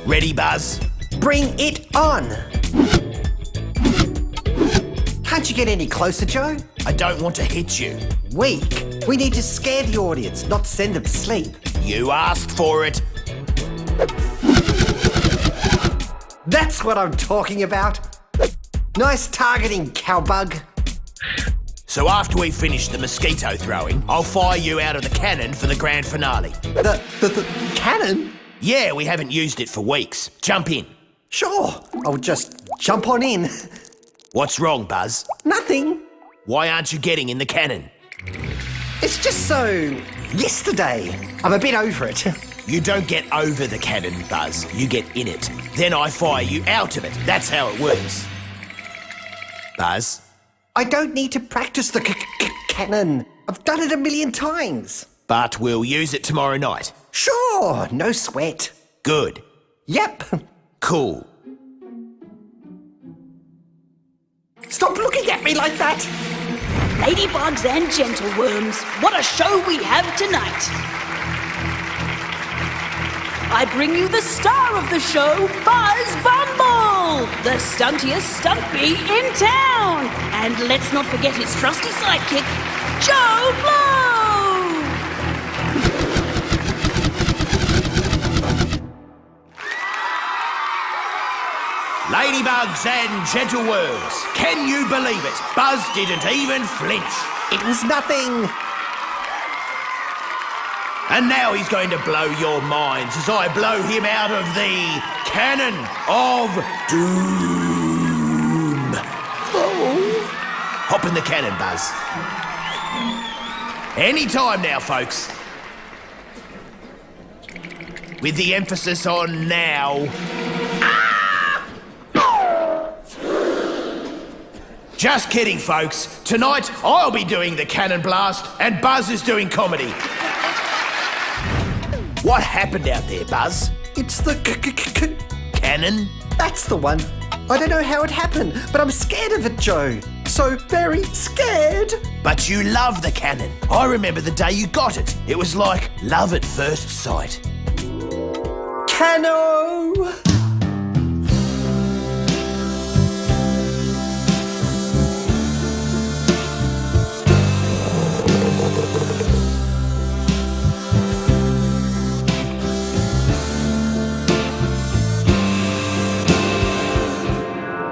Ready, Buzz? Bring it on! Can't you get any closer, Joe? I don't want to hit you. Weak. We need to scare the audience, not send them to sleep. You asked for it. That's what I'm talking about. Nice targeting, cowbug. So after we finish the mosquito throwing, I'll fire you out of the cannon for the grand finale. The cannon? Yeah, we haven't used it for weeks. Jump in. Sure, I'll just jump on in. What's wrong, Buzz? Nothing. Why aren't you getting in the cannon? It's just so... yesterday. I'm a bit over it. You don't get over the cannon, Buzz. You get in it. Then I fire you out of it. That's how it works. Buzz? I don't need to practice the cannon. I've done it 1,000,000 times. But we'll use it tomorrow night. Sure, no sweat. Good. Yep. Cool. Stop looking at me like that. Ladybugs and gentleworms, what a show we have tonight. I bring you the star of the show, Buzz Bumble, the stuntiest stunt bee in town. And let's not forget his trusty sidekick, Joe Blow. Ladybugs and gentleworms, can you believe it? Buzz didn't even flinch. It was nothing. And now he's going to blow your minds as I blow him out of the cannon of doom. Oh. Hop in the cannon, Buzz. Any time now, folks. With the emphasis on now. Just kidding, folks. Tonight, I'll be doing the cannon blast and Buzz is doing comedy. What happened out there, Buzz? It's the Cannon? That's the one. I don't know how it happened, but I'm scared of it, Joe. So very scared. But you love the cannon. I remember the day you got it. It was like love at first sight. Cano!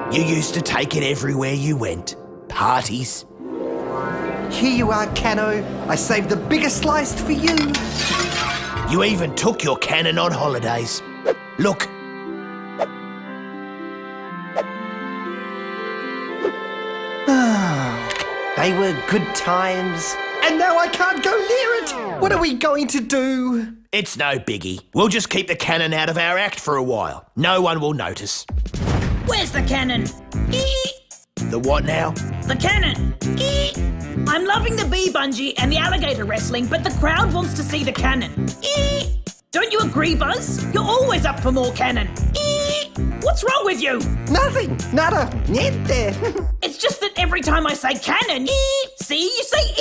You used to take it everywhere you went. Parties. Here you are, Cano. I saved the biggest slice for you. You even took your cannon on holidays. Look. They were good times. And now I can't go near it. What are we going to do? It's no biggie. We'll just keep the cannon out of our act for a while. No one will notice. Where's the cannon? The what now? The cannon! I'm loving the bee bungee and the alligator wrestling, but the crowd wants to see the cannon. Don't you agree, Buzz? You're always up for more cannon. What's wrong with you? Nothing. Nada. Niente. It's just that every time I say cannon, see, you say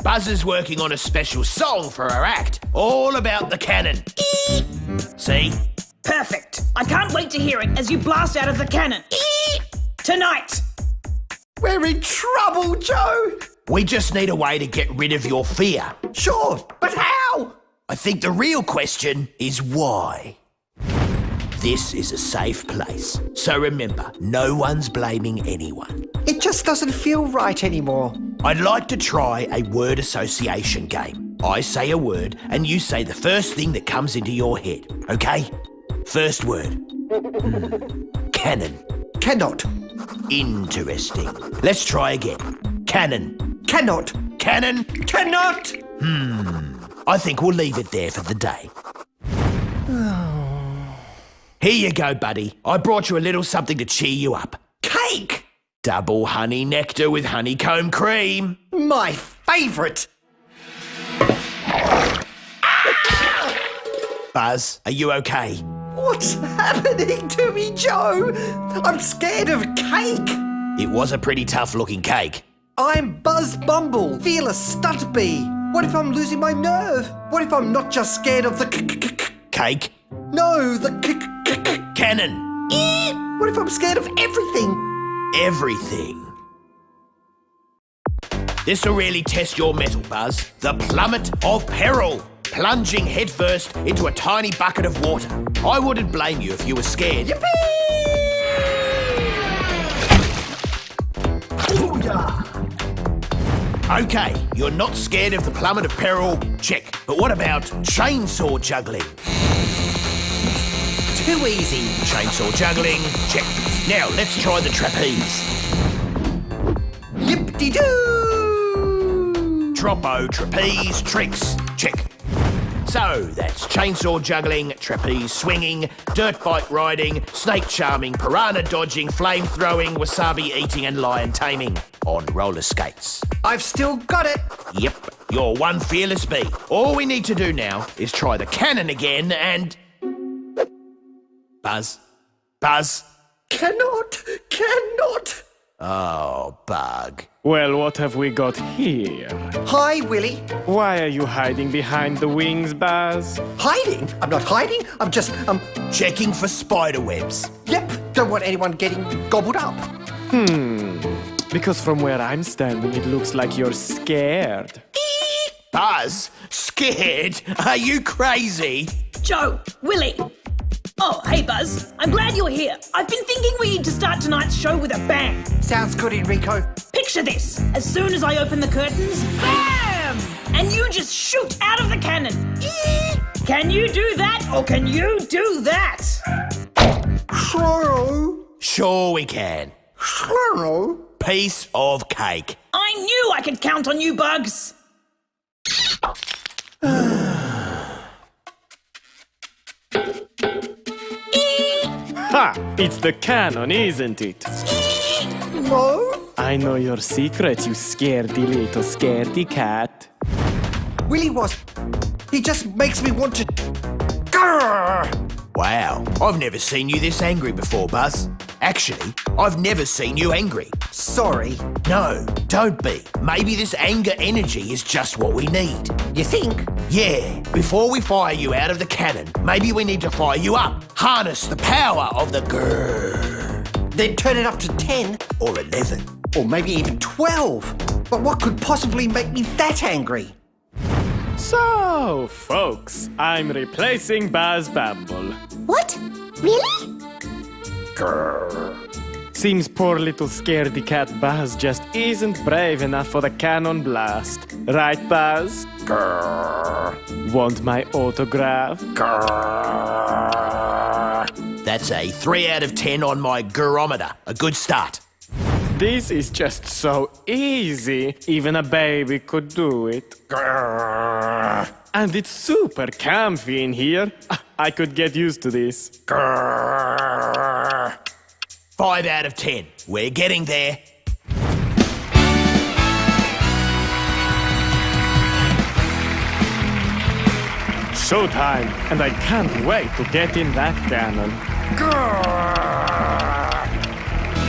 Buzz is working on a special song for our act, all about the cannon. See? Perfect. I can't wait to hear it as you blast out of the cannon. Tonight. We're in trouble, Joe. We just need a way to get rid of your fear. Sure, but how? I think the real question is why. This is a safe place. So remember, no one's blaming anyone. It just doesn't feel right anymore. I'd like to try a word association game. I say a word and you say the first thing that comes into your head, okay? First word. Cannon. Cannot. Interesting. Let's try again. Cannon. Cannot. Cannon. Cannot. I think we'll leave it there for the day. Here you go, buddy. I brought you a little something to cheer you up. Cake. Double honey nectar with honeycomb cream. My favourite. Buzz, are you okay? What's happening to me, Joe? I'm scared of cake. It was a pretty tough-looking cake. I'm Buzz Bumble, fearless stunt bee. What if I'm losing my nerve? What if I'm not just scared of the Cake? No, the Cannon. What if I'm scared of everything? Everything. This'll really test your mettle, Buzz. The plummet of peril. Plunging headfirst into a tiny bucket of water. I wouldn't blame you if you were scared. Okay, you're not scared of the plummet of peril. Check. But what about chainsaw juggling? Too easy. Chainsaw juggling. Check. Now let's try the trapeze. Yip-de-doo! Troppo, trapeze, tricks. Check. So that's chainsaw juggling, trapeze swinging, dirt bike riding, snake charming, piranha dodging, flame throwing, wasabi eating and lion taming on roller skates. I've still got it. Yep, you're one fearless bee. All we need to do now is try the cannon again and... Buzz. Buzz. Cannot. Oh, Bug. Well, what have we got here? Hi, Willie. Why are you hiding behind the wings, Buzz? Hiding? I'm not hiding. I'm just, Checking for spider webs. Yep. Don't want anyone getting gobbled up. Because from where I'm standing, it looks like you're scared. Buzz? Scared? Are you crazy? Joe, Willie. Oh, hey Buzz. I'm glad you're here. I've been thinking we need to start tonight's show with a bang. Sounds good, Enreeko. Picture this. As soon as I open the curtains, bam! And you just shoot out of the cannon. Can you do that or can you do that? Sure we can. Piece of cake. I knew I could count on you, Bugs. Ha! It's the cannon, isn't it? No. I know your secret, you scaredy little scaredy cat. Willie was. He just makes me want to. Grrr! Wow, I've never seen you this angry before, Buzz. Actually, I've never seen you angry. Sorry. No, don't be. Maybe this anger energy is just what we need. You think? Yeah, before we fire you out of the cannon, maybe we need to fire you up. Harness the power of the grrr. Then turn it up to 10. Or 11. Or maybe even 12. But what could possibly make me that angry? So, folks, I'm replacing Buzz Bumble. What? Really? Seems poor little scaredy cat Buzz just isn't brave enough for the cannon blast. Right, Buzz? Want my autograph? That's a 3 out of 10 on my grrometer. A good start. This is just so easy. Even a baby could do it. And it's super comfy in here. I could get used to this. 5 out of 10. We're getting there. Showtime, and I can't wait to get in that cannon.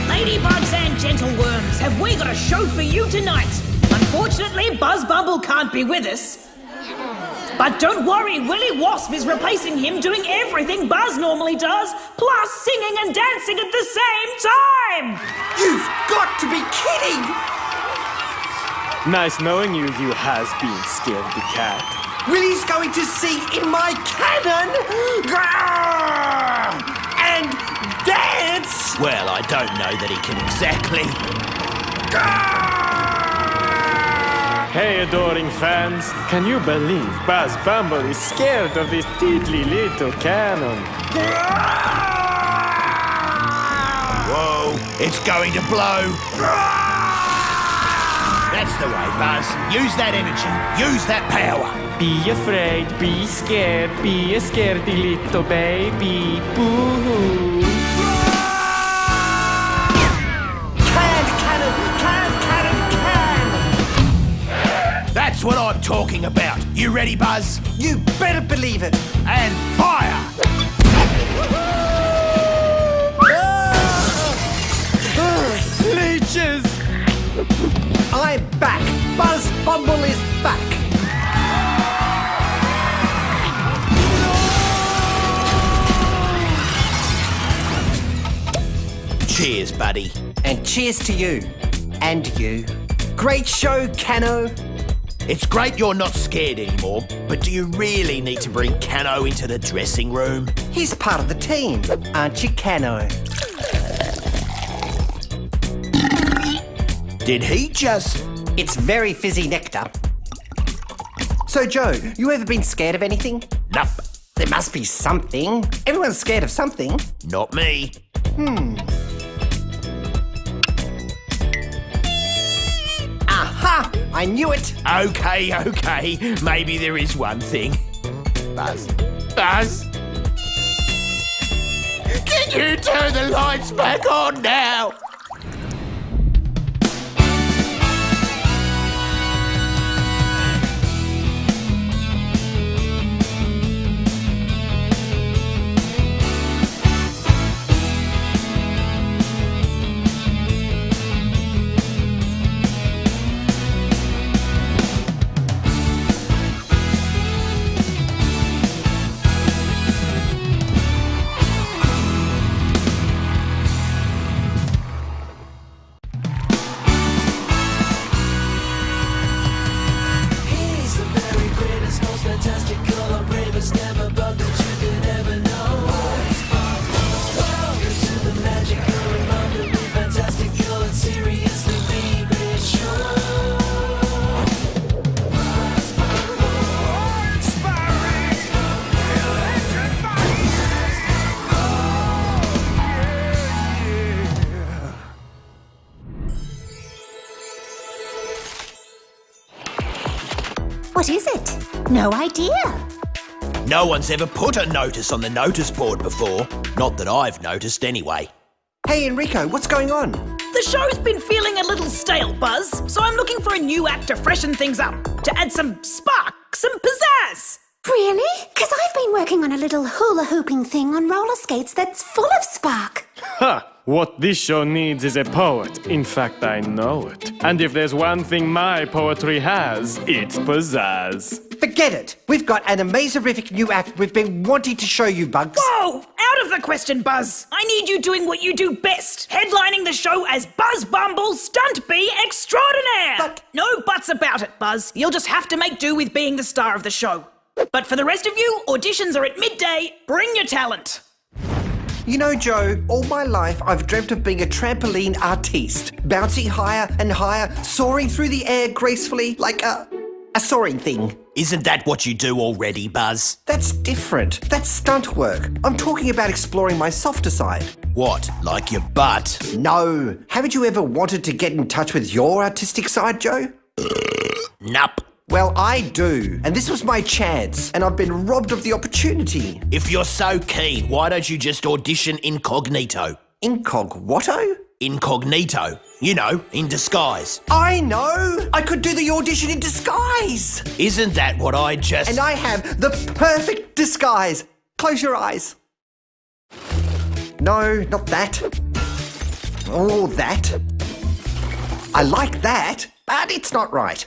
Ladybugs and gentle worms, have we got a show for you tonight? Unfortunately, Buzz Bumble can't be with us. But don't worry, Willie Wasp is replacing him doing everything Buzz normally does, plus singing and dancing at the same time! You've got to be kidding! Nice knowing you, you has-been scaredy cat. Willie's going to sing in my cannon! Grrr! And dance! Well, I don't know that he can exactly. Hey, adoring fans, can you believe Buzz Bumble is scared of this tiddly little cannon? Whoa, it's going to blow. That's the way, Buzz. Use that energy. Use that power. Be afraid, be scared, be a scaredy little baby. Boo-hoo. That's what I'm talking about. You ready, Buzz? You better believe it. And fire! Leeches! I'm back. Buzz Bumble is back. Cheers, buddy. And cheers to you. And you. Great show, Cano. It's great you're not scared anymore, but do you really need to bring Cano into the dressing room? He's part of the team, aren't you, Cano? Did he just... It's very fizzy nectar. So, Joe, you ever been scared of anything? Nope, There must be something. Everyone's scared of something. not me. Aha! I knew it. Okay, maybe there is one thing. Buzz. Buzz? Can you turn the lights back on now? What is it? No idea. No one's ever put a notice on the notice board before. Not that I've noticed anyway. Hey, Enreeko, what's going on? The show's been feeling a little stale, Buzz, so I'm looking for a new act to freshen things up, to add some spark, some pizzazz. Really? Because I've been working on a little hula hooping thing on roller skates that's full of spark. Ha! What this show needs is a poet. In fact, I know it. And if there's one thing my poetry has, it's pizzazz. Forget it. We've got an amazerific new act we've been wanting to show you, Bugs. Whoa! Out of the question, Buzz. I need you doing what you do best, headlining the show as Buzz Bumble Stunt extraordinaire. But- No buts about it, Buzz. You'll just have to make do with being the star of the show. But for the rest of you, auditions are at midday. Bring your talent. You know, Joe, all my life I've dreamt of being a trampoline artiste, bouncing higher and higher, soaring through the air gracefully like a soaring thing. Isn't that what you do already, Buzz? That's different. That's stunt work. I'm talking about exploring my softer side. What, like your butt? No. Haven't you ever wanted to get in touch with your artistic side, Joe? Nup. Well, I do. And this was my chance, and I've been robbed of the opportunity. If you're so keen, why don't you just audition incognito? Incog-whatto? Incognito. You know, in disguise. I know! I could do the audition in disguise! Isn't that what I just... And I have the perfect disguise. Close your eyes. No, not that. Oh, that. I like that, but it's not right.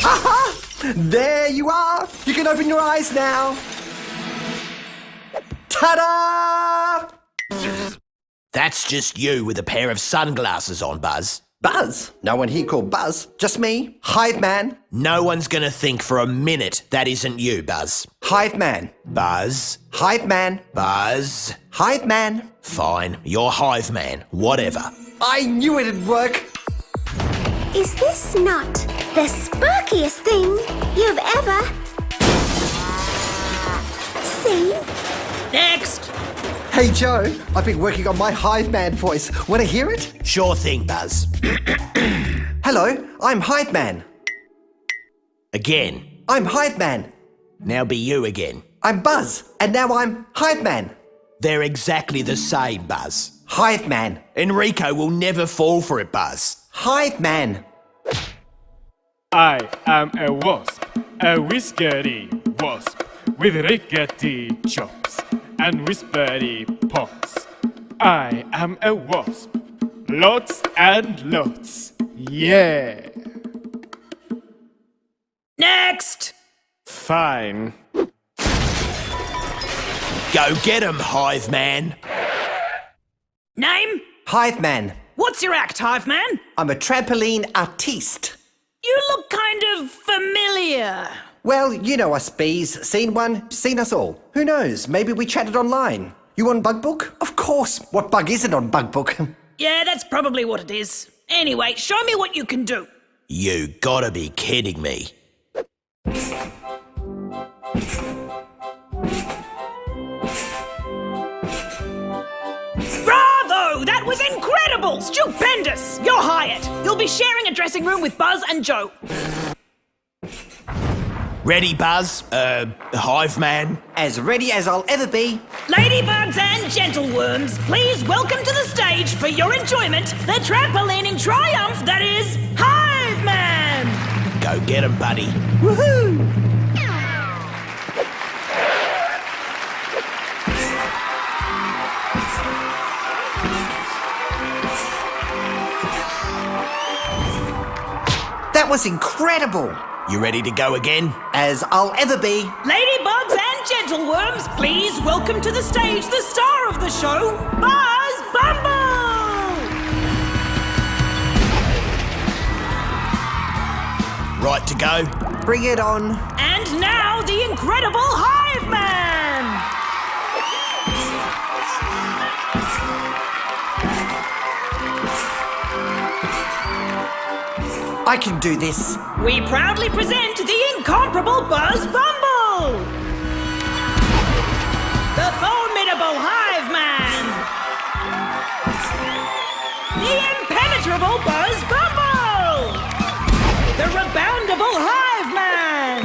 Aha! There you are! You can open your eyes now. Ta-da! That's just you with a pair of sunglasses on, Buzz. Buzz? No one here called Buzz. Just me, Hive Man. No one's gonna think for a minute that isn't you, Buzz. Hive Man. Buzz. Hive Man. Buzz. Hive Man. Fine, you're Hive Man. Whatever. I knew it'd work. Is this not the sparkiest thing you've ever seen? Next. Hey, Joe, I've been working on my Hive Man voice. Want to hear it? Sure thing, Buzz. Hello, I'm Hive Man. Again. I'm Hive Man. Now be you again. I'm Buzz, and now I'm Hive Man. They're exactly the same, Buzz. Hive Man. Enreeko will never fall for it, Buzz. Hive Man. I am a wasp, a whiskery wasp, with rickety chops and whispery pops. I am a wasp, lots and lots, yeah. Next. Fine. Go get 'em, Hive Man. Name? Hive Man. What's your act, Hive Man? I'm a trampoline artiste. You look kind of familiar. Well, you know us bees. Seen one, seen us all. Who knows? Maybe we chatted online. You on Bug Book? Of course. What bug isn't on Bug Book? Yeah, that's probably what it is. Anyway, show me what you can do. You gotta be kidding me. Bravo! That was incredible! Stupendous! You're hired. You'll be sharing a dressing room with Buzz and Joe. Ready, Buzz? Hive Man? As ready as I'll ever be. Ladybugs and gentleworms, please welcome to the stage for your enjoyment the trampolining triumph that is Hive Man! Go get him, buddy. Woohoo! That was incredible! You ready to go again? As I'll ever be. Ladybugs and gentleworms, please welcome to the stage the star of the show, Buzz Bumble! Right to go? Bring it on. And now the incredible Hive Man! I can do this. We proudly present the incomparable Buzz Bumble! The formidable Hive Man! The impenetrable Buzz Bumble! The reboundable Hive Man!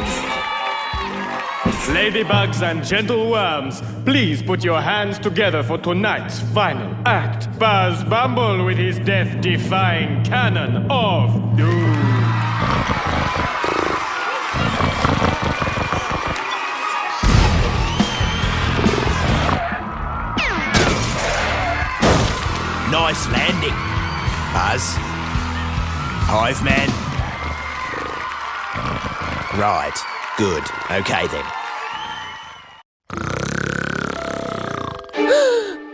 Ladybugs and gentle worms, please put your hands together for tonight's final act. Buzz Bumble with his death-defying cannon of doom. Nice landing, Buzz. Hive Man. Right. Good. Okay then.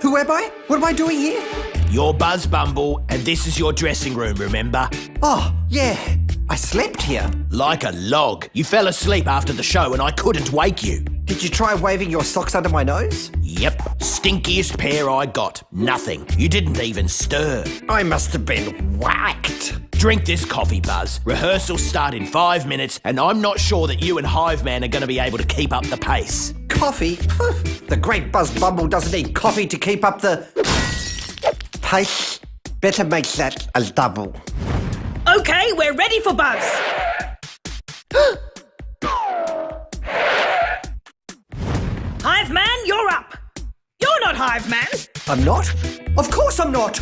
Who am I? What am I doing here? You're Buzz Bumble, and this is your dressing room, remember? Oh, yeah. I slept here. Like a log. You fell asleep after the show and I couldn't wake you. Did you try waving your socks under my nose? Yep. Stinkiest pair I got. Nothing. You didn't even stir. I must have been whacked. Drink this coffee, Buzz. Rehearsals start in 5 minutes, and I'm not sure that you and Hive Man are going to be able to keep up the pace. Coffee? The great Buzz Bumble doesn't need coffee to keep up the pace. Better make that a double. Okay, we're ready for Buzz. Hive Man, you're up. You're not Hive Man. I'm not? Of course I'm not.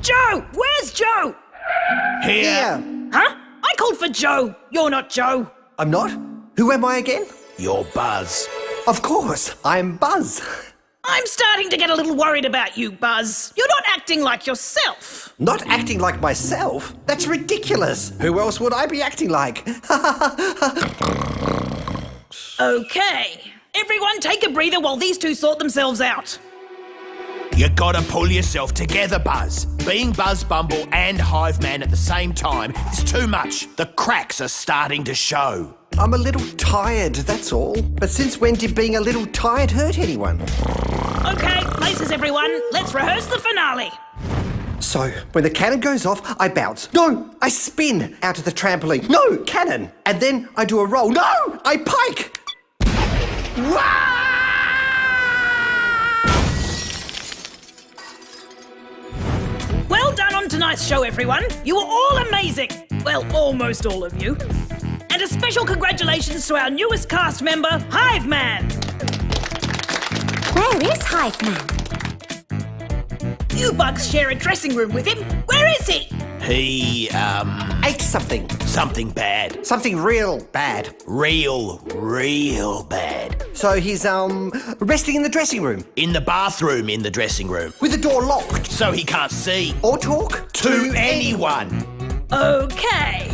Joe, where's Joe? Here. Huh? I called for Joe. You're not Joe. I'm not? Who am I again? You're Buzz. Of course, I'm Buzz. I'm starting to get a little worried about you, Buzz. You're not acting like yourself. Not acting like myself? That's ridiculous. Who else would I be acting like? Okay. Everyone take a breather while these two sort themselves out. You gotta pull yourself together, Buzz. Being Buzz Bumble and Hive Man at the same time is too much. The cracks are starting to show. I'm a little tired, that's all. But since when did being a little tired hurt anyone? Okay, places everyone. Let's rehearse the finale. So, when the cannon goes off, I bounce. No, I spin out of the trampoline. No, cannon. And then I do a roll. No, I pike. Wah! Well done on tonight's show, everyone. You were all amazing. Well, almost all of you. And a special congratulations to our newest cast member, Hive Man. Where is Hive Man? You bugs share a dressing room with him. Where is he? He, Ate something. something bad. Something real bad. Real bad. So he's, resting in the dressing room. In the bathroom in the dressing room. With the door locked. So he can't see. Or talk. To anyone. Okay.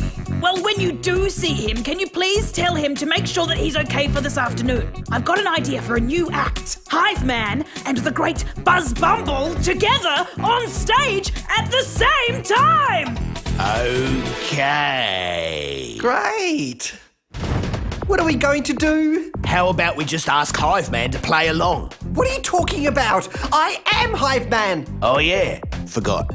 Well, when you do see him, can you please tell him to make sure that he's okay for this afternoon? I've got an idea for a new act. Hive Man and the great Buzz Bumble together on stage at the same time! Okay. Great. What are we going to do? How about we just ask Hive Man to play along? What are you talking about? I am Hive Man. Oh yeah, forgot.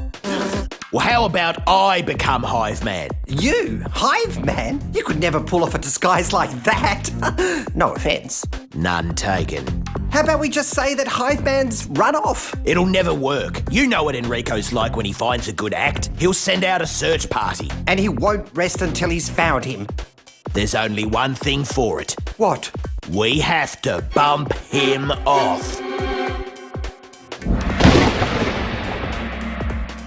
Well, how about I become Hive Man? You, Hive Man? You could never pull off a disguise like that. No offence. None taken. How about we just say that Hive Man's run off? It'll never work. You know what Enreeko's like when he finds a good act. He'll send out a search party. And he won't rest until he's found him. There's only one thing for it. What? We have to bump him off.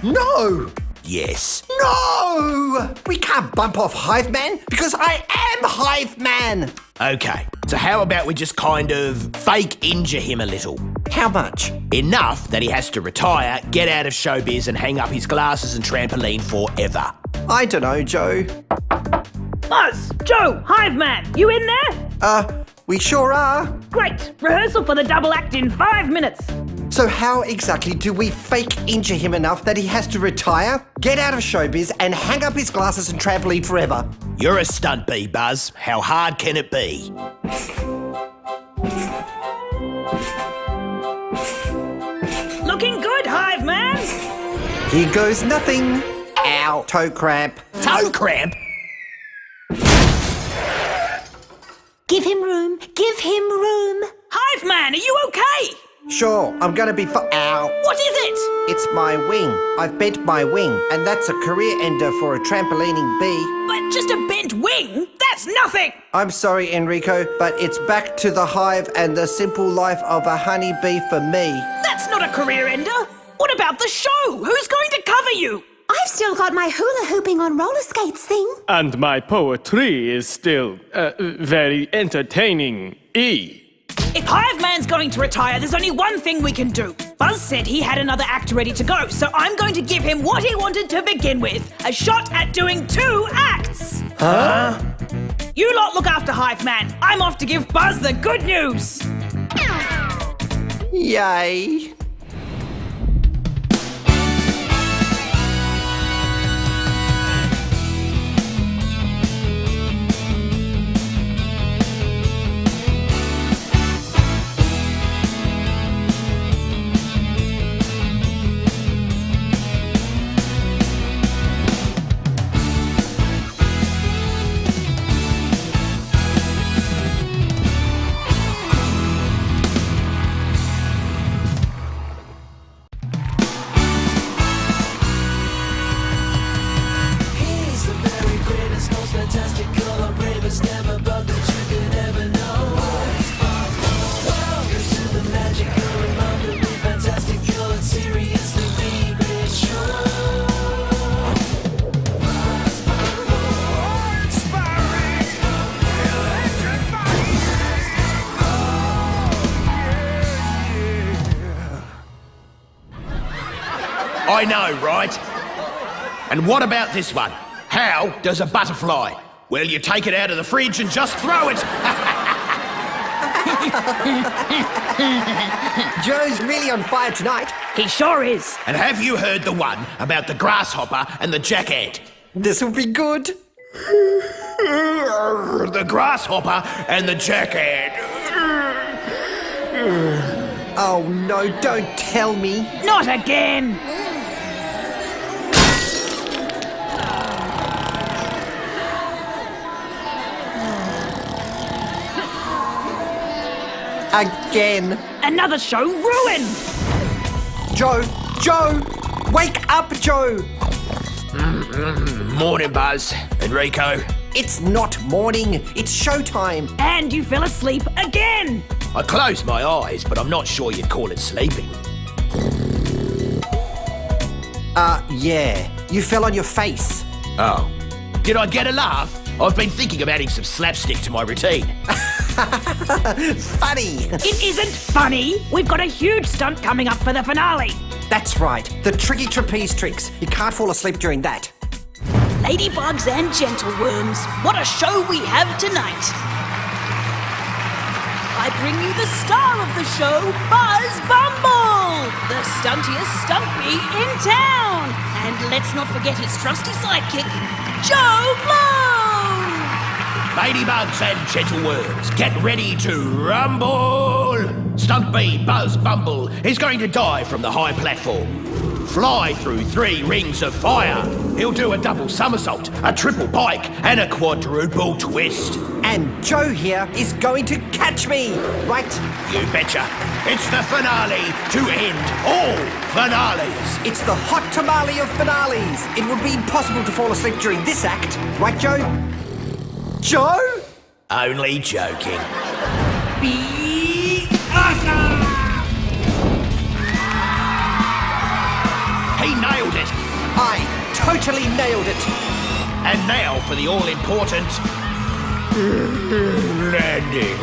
No! Yes. No! We can't bump off Hive Man because I am Hive Man! Okay, so how about we just kind of fake injure him a little? How much? Enough that he has to retire, get out of showbiz and hang up his glasses and trampoline forever. I don't know, Joe. Buzz, Joe, Hive Man, you in there? We sure are. Great. Rehearsal for the double act in 5 minutes. So how exactly do we fake injure him enough that he has to retire, get out of showbiz and hang up his glasses and trampoline forever? You're a stunt bee, Buzz. How hard can it be? Looking good, Hive Man. Here goes nothing. Ow, toe cramp. Toe cramp? Give him room. Give him room. Hive Man, are you okay? Sure, I'm gonna be Ow. What is it? It's my wing. I've bent my wing, and that's a career ender for a trampolining bee. But just a bent wing? That's nothing. I'm sorry, Enreeko, but it's back to the hive and the simple life of a honeybee for me. That's not a career ender. What about the show? Who's going to cover you? I've still got my hula hooping on roller skates thing. And my poetry is still, very entertaining. If Hive Man's going to retire, there's only one thing we can do. Buzz said he had another act ready to go, so I'm going to give him what he wanted to begin with. A shot at doing 2 acts. Huh? You lot look after Hive Man. I'm off to give Buzz the good news. Yay. I know, right? And what about this one? How does a butterfly? Well, you take it out of the fridge and just throw it. Joe's really on fire tonight. He sure is. And have you heard the one about the grasshopper and the jackant? This will be good. The grasshopper and the jackant. Oh no, don't tell me. Not again. Again. Another show ruined. Joe! Wake up, Joe! Morning, Buzz. Enreeko. It's not morning, it's showtime. And you fell asleep again. I closed my eyes, but I'm not sure you'd call it sleeping. Yeah. You fell on your face. Oh. Did I get a laugh? I've been thinking of adding some slapstick to my routine. Funny. It isn't funny. We've got a huge stunt coming up for the finale. That's right. The tricky trapeze tricks. You can't fall asleep during that. ladybugs and gentleworms, what a show we have tonight. I bring you the star of the show, Buzz Bumble, the stuntiest stunt bee in town. And let's not forget his trusty sidekick, Joe Blow. Ladybugs and gentleworms, get ready to rumble! Stunt bee Buzz Bumble is going to dive from the high platform. Fly through 3 rings of fire. He'll do a double somersault, a triple pike, and a quadruple twist. And Joe here is going to catch me, right? You betcha. It's the finale to end all finales. It's the hot tamale of finales. It would be impossible to fall asleep during this act, right, Joe? Joe? Only joking. Be awesome! He nailed it. I totally nailed it. And now for the all-important landing.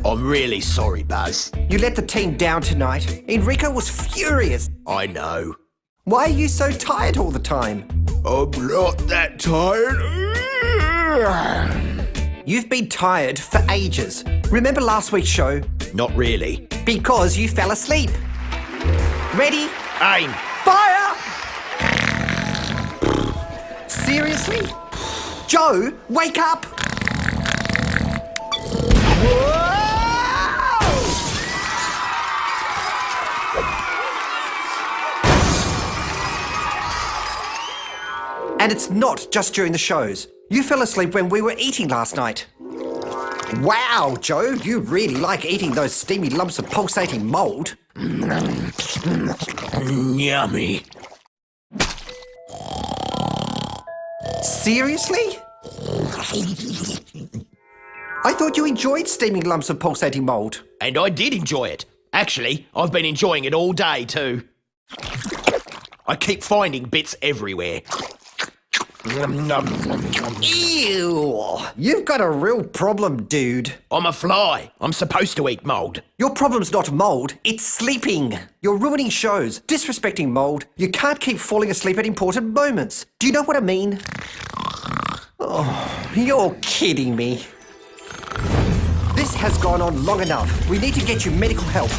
I'm really sorry, Buzz. You let the team down tonight. Enreeko was furious. I know. Why are you so tired all the time? I'm not that tired. You've been tired for ages. Remember last week's show? Not really. Because you fell asleep. Ready? Aim. Fire! Seriously? Joe, wake up! Whoa! And it's not just during the shows. You fell asleep when we were eating last night. Wow, Joe, you really like eating those steamy lumps of pulsating mould. Yummy. Seriously? I thought you enjoyed steaming lumps of pulsating mould. And I did enjoy it. Actually, I've been enjoying it all day too. I keep finding bits everywhere. Ew! You've got a real problem, dude. I'm a fly. I'm supposed to eat mould. Your problem's not mould, it's sleeping. You're ruining shows, disrespecting mould. You can't keep falling asleep at important moments. Do you know what I mean? Oh, you're kidding me. This has gone on long enough. We need to get you medical help.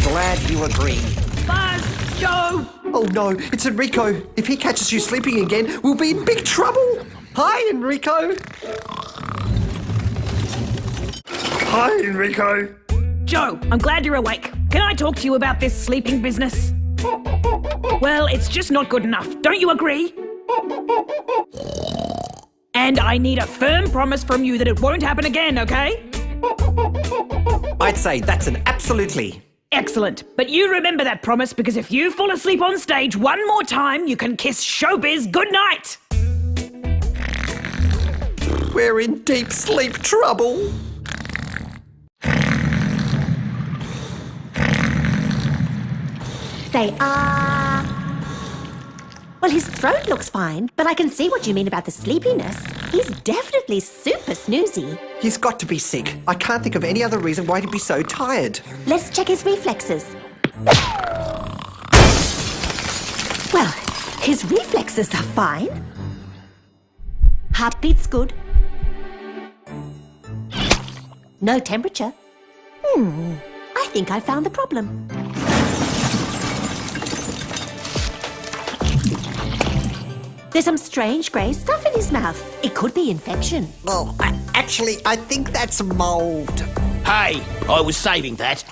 Glad you agree. Buzz! Joe! Oh no, it's Enreeko. If he catches you sleeping again, we'll be in big trouble. Hi, Enreeko. Hi, Enreeko. Joe, I'm glad you're awake. Can I talk to you about this sleeping business? Well, it's just not good enough. Don't you agree? And I need a firm promise from you that it won't happen again, okay? I'd say that's an absolutely. Excellent. But you remember that promise, because if you fall asleep on stage one more time, you can kiss showbiz goodnight. We're in deep sleep trouble. Say, Well, his throat looks fine, but I can see what you mean about the sleepiness. He's definitely super snoozy. He's got to be sick. I can't think of any other reason why he'd be so tired. Let's check his reflexes. Well, his reflexes are fine. Heartbeat's good. No temperature. I think I found the problem. There's some strange grey stuff in his mouth. It could be infection. Well, I think that's mould. Hey, I was saving that.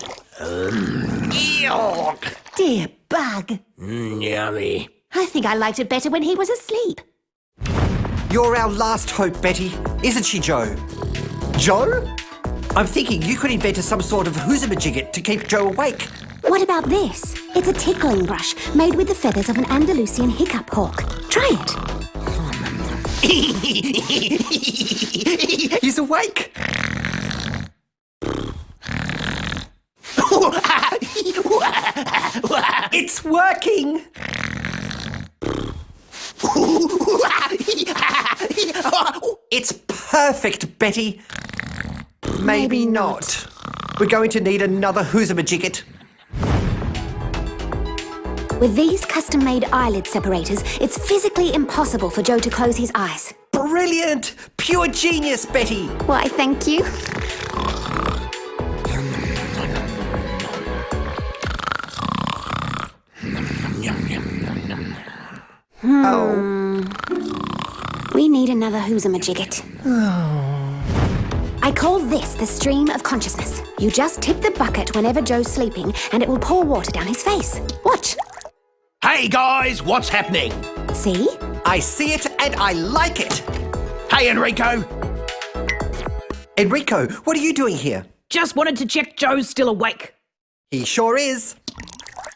Yuck. Dear bug. Yummy. I think I liked it better when he was asleep. You're our last hope, Betty. Isn't she, Joe? Joe? I'm thinking you could invent some sort of hoozamajigget to keep Joe awake. What about this? It's a tickling brush made with the feathers of an Andalusian hiccup hawk. Try it. He's awake. It's working! It's perfect, Betty. Maybe not. We're going to need another who's-a-majigget. With these custom-made eyelid separators, it's physically impossible for Joe to close his eyes. Brilliant! Pure genius, Betty! Why, thank you. Oh. We need another who's-a-majigget. I call this the stream of consciousness. You just tip the bucket whenever Joe's sleeping, and it will pour water down his face. Watch. Hey guys, what's happening? See? I see it and I like it! Hey Enreeko. Enreeko, what are you doing here? Just wanted to check Joe's still awake. He sure is.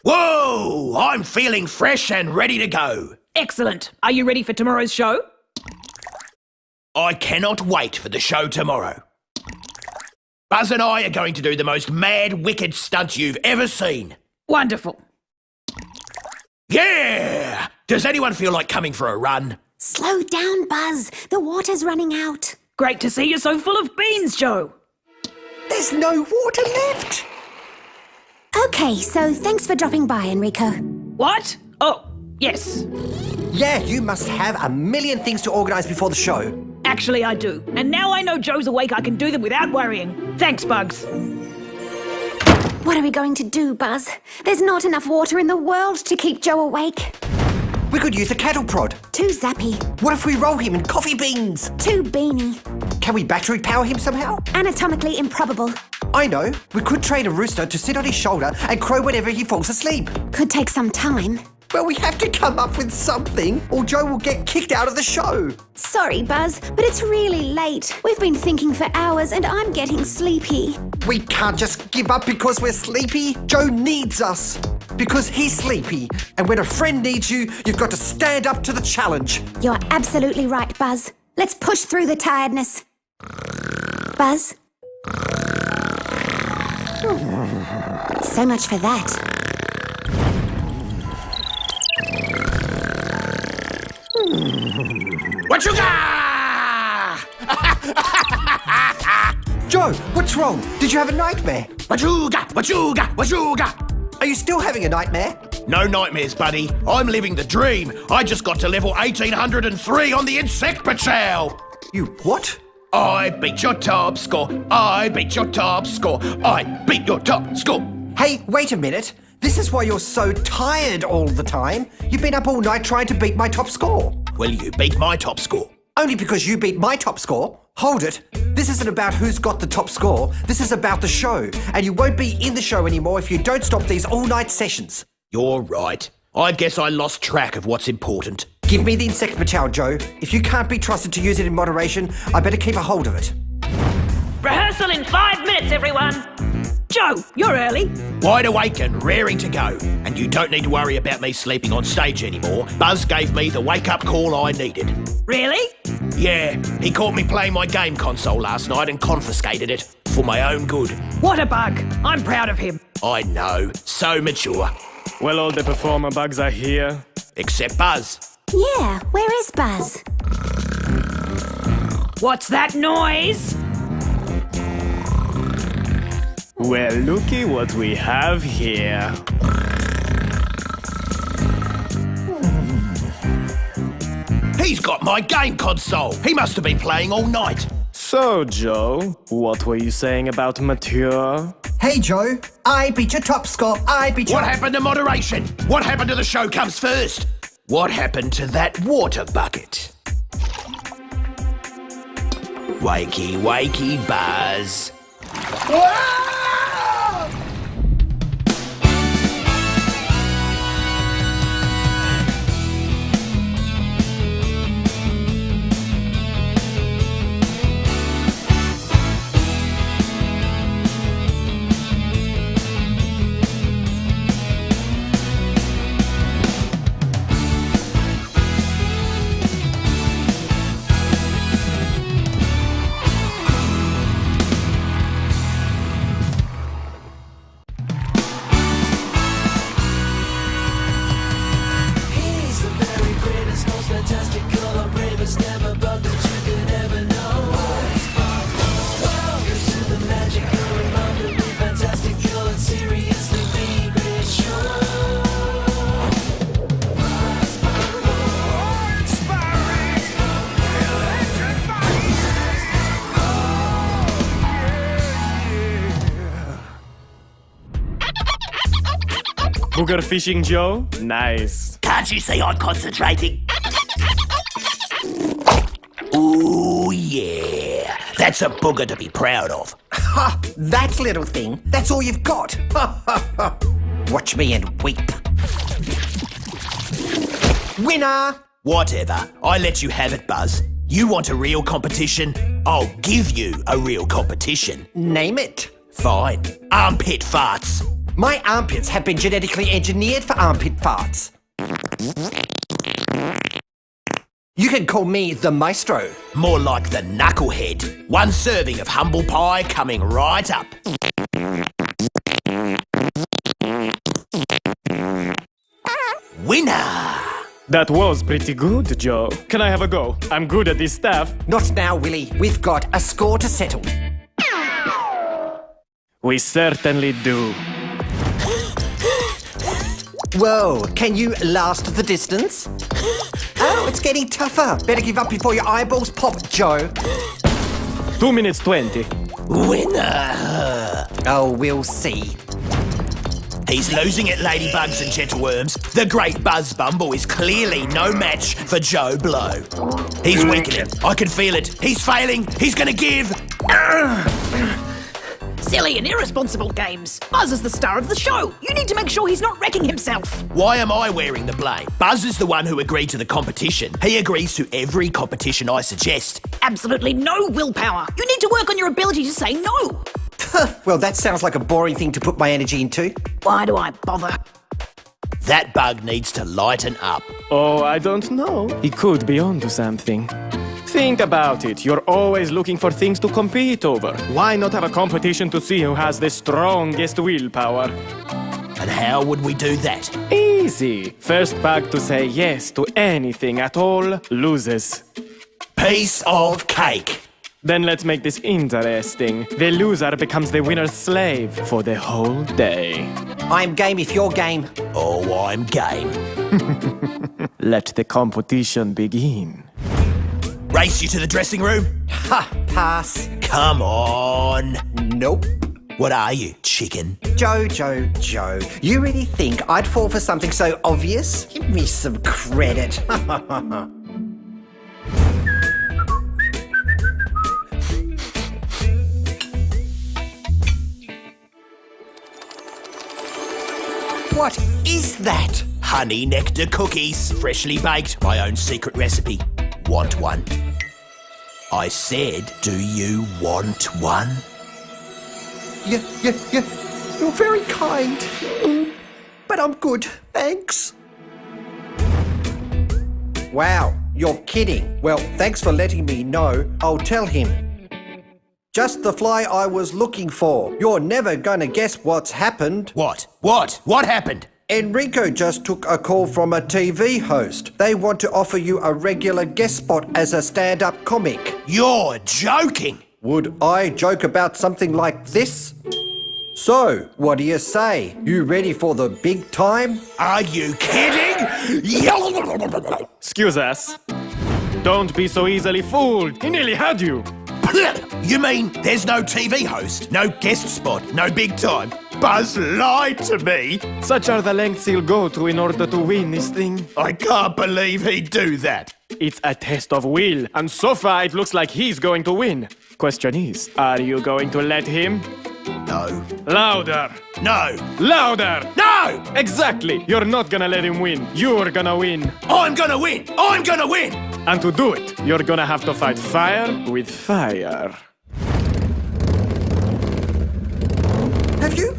Whoa, I'm feeling fresh and ready to go. Excellent. Are you ready for tomorrow's show? I cannot wait for the show tomorrow. Buzz and I are going to do the most mad, wicked stunt you've ever seen. Wonderful. Yeah! Does anyone feel like coming for a run? Slow down, Buzz. The water's running out. Great to see you so full of beans, Joe. There's no water left! Okay, so thanks for dropping by, Enreeko. What? Oh, yes. Yeah, you must have a million things to organise before the show. Actually, I do. And now I know Joe's awake, I can do them without worrying. Thanks, Bugs. What are we going to do, Buzz? There's not enough water in the world to keep Joe awake. We could use a cattle prod. Too zappy. What if we roll him in coffee beans? Too beanie. Can we battery power him somehow? Anatomically improbable. I know. We could train a rooster to sit on his shoulder and crow whenever he falls asleep. Could take some time. Well, we have to come up with something or Joe will get kicked out of the show. Sorry, Buzz, but it's really late. We've been thinking for hours and I'm getting sleepy. We can't just give up because we're sleepy. Joe needs us because he's sleepy. And when a friend needs you, you've got to stand up to the challenge. You're absolutely right, Buzz. Let's push through the tiredness. Buzz? So much for that. What you got? Joe, what's wrong? Did you have a nightmare? What you got? What you got? What you got? Are you still having a nightmare? No nightmares, buddy. I'm living the dream. I just got to level 1803 on the insect patrol. You what? I beat your top score. I beat your top score. I beat your top score. Hey, wait a minute. This is why you're so tired all the time. You've been up all night trying to beat my top score. Well, you beat my top score. Only because you beat my top score? Hold it. This isn't about who's got the top score. This is about the show. And you won't be in the show anymore if you don't stop these all-night sessions. You're right. I guess I lost track of what's important. Give me the insect patrol, Joe. If you can't be trusted to use it in moderation, I better keep a hold of it. Rehearsal in 5 minutes, everyone. Joe, you're early. Wide awake and raring to go. And you don't need to worry about me sleeping on stage anymore. Buzz gave me the wake-up call I needed. Really? Yeah, he caught me playing my game console last night and confiscated it for my own good. What a bug. I'm proud of him. I know, so mature. Well, all the performer bugs are here. Except Buzz. Yeah, where is Buzz? What's that noise? Well, looky what we have here. He's got my game console. He must have been playing all night. So, Joe, what were you saying about mature? Hey, Joe. I beat your top score. I beat your... What happened to moderation? What happened to the show comes first? What happened to that water bucket? Wakey, wakey, Buzz. Booger fishing, Joe? Nice. Can't you see I'm concentrating? Ooh, yeah. That's a booger to be proud of. Ha! That little thing. That's all you've got. Ha ha ha. Watch me and weep. Winner! Whatever. I let you have it, Buzz. You want a real competition? I'll give you a real competition. Name it. Fine. Armpit farts. My armpits have been genetically engineered for armpit farts. You can call me the maestro. More like the knucklehead. One serving of humble pie coming right up. Winner! That was pretty good, Joe. Can I have a go? I'm good at this stuff. Not now, Willie. We've got a score to settle. We certainly do. Whoa, can you last the distance? Oh, it's getting tougher. Better give up before your eyeballs pop, Joe. 2 minutes 20. Winner! Oh, we'll see. He's losing it, ladybugs and gentleworms. The great Buzz Bumble is clearly no match for Joe Blow. He's weakening. I can feel it. He's failing. He's gonna give. Silly and irresponsible games. Buzz is the star of the show. You need to make sure he's not wrecking himself. Why am I wearing the blame? Buzz is the one who agreed to the competition. He agrees to every competition I suggest. Absolutely no willpower. You need to work on your ability to say no. Well, that sounds like a boring thing to put my energy into. Why do I bother? That bug needs to lighten up. Oh, I don't know. He could be onto something. Think about it. You're always looking for things to compete over. Why not have a competition to see who has the strongest willpower? And how would we do that? Easy. First bug to say yes to anything at all loses. Piece of cake. Then let's make this interesting. The loser becomes the winner's slave for the whole day. I'm game if you're game. Oh, I'm game. Let the competition begin. Race you to the dressing room? Ha! Pass. Come on. Nope. What are you, chicken? Joe. You really think I'd fall for something so obvious? Give me some credit. What is that? Honey nectar cookies, freshly baked, my own secret recipe. Want one? I said, do you want one? Yeah. You're very kind. But I'm good, thanks. Wow, you're kidding. Well, thanks for letting me know. I'll tell him. Just the fly I was looking for. You're never gonna guess what's happened. What? What happened? Enreeko just took a call from a TV host. They want to offer you a regular guest spot as a stand-up comic. You're joking. Would I joke about something like this? So, what do you say? You ready for the big time? Are you kidding? Excuse us. Don't be so easily fooled. He nearly had you. You mean there's no TV host, no guest spot, no big time? Buzz lied to me. Such are the lengths he'll go to in order to win this thing. I can't believe he'd do that. It's a test of will, and so far it looks like he's going to win. Question is, are you going to let him? No. Louder! No. Louder! No! Exactly! You're not gonna let him win. You're gonna win. I'm gonna win! I'm gonna win! And to do it, you're gonna have to fight fire with fire.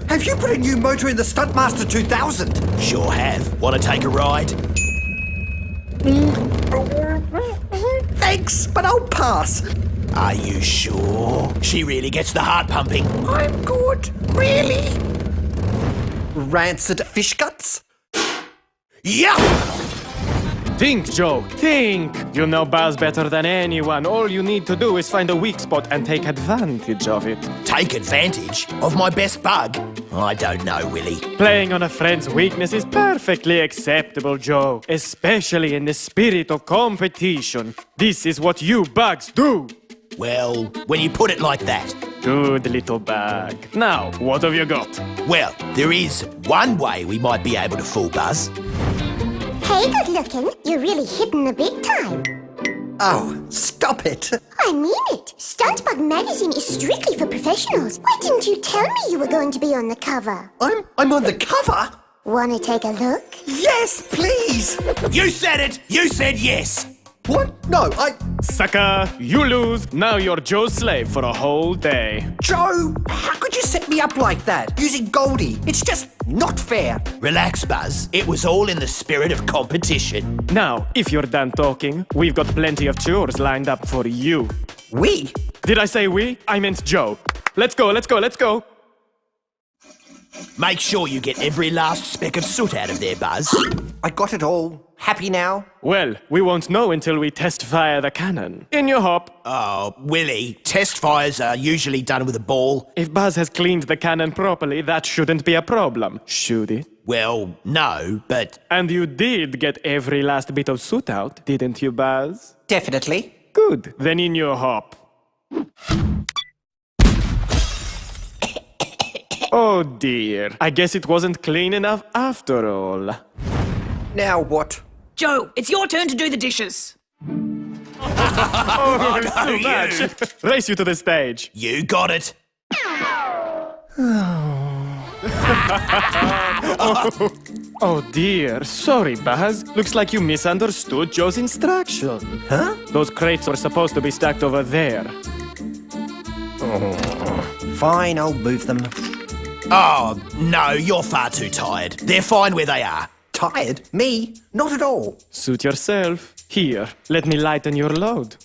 Have you put a new motor in the Stuntmaster 2000? Sure have. Want to take a ride? Thanks, but I'll pass. Are you sure? She really gets the heart pumping. I'm good. Really? Rancid fish guts? Yeah! Think, Joe, think! You know Buzz better than anyone. All you need to do is find a weak spot and take advantage of it. Take advantage of my best bug? I don't know, Willie. Playing on a friend's weakness is perfectly acceptable, Joe. Especially in the spirit of competition. This is what you bugs do. Well, when you put it like that, Good little bag. Now, what have you got? Well, there is one way we might be able to fool Buzz. Hey, good looking. You're really hitting the big time. Oh, stop it. I mean it. Stunt magazine is strictly for professionals. Why didn't you tell me you were going to be on the cover? I'm on the cover? Want to take a look? Yes, please. You said it! You said yes! What? No, Sucker, you lose. Now you're Joe's slave for a whole day. Joe, how could you set me up like that? Using Goldie. It's just not fair. Relax, Buzz. It was all in the spirit of competition. Now, if you're done talking, we've got plenty of chores lined up for you. We? Did I say we? I meant Joe. Let's go, let's go, let's go. Make sure you get every last speck of soot out of there, Buzz. I got it all. Happy now? Well, we won't know until we test fire the cannon. In your hop. Oh, Willie, test fires are usually done with a ball. If Buzz has cleaned the cannon properly, that shouldn't be a problem, should it? Well, no, but... And you did get every last bit of soot out, didn't you, Buzz? Definitely. Good. Then in your hop. Oh dear. I guess it wasn't clean enough after all. Now what? Joe, it's your turn to do the dishes. Oh, it's too much. Race you to the stage. You got it. Oh dear. Sorry, Buzz. Looks like you misunderstood Joe's instruction. Huh? Those crates were supposed to be stacked over there. Fine, I'll move them. Oh, no, you're far too tired. They're fine where they are. Tired? Me? Not at all. Suit yourself. Here, let me lighten your load.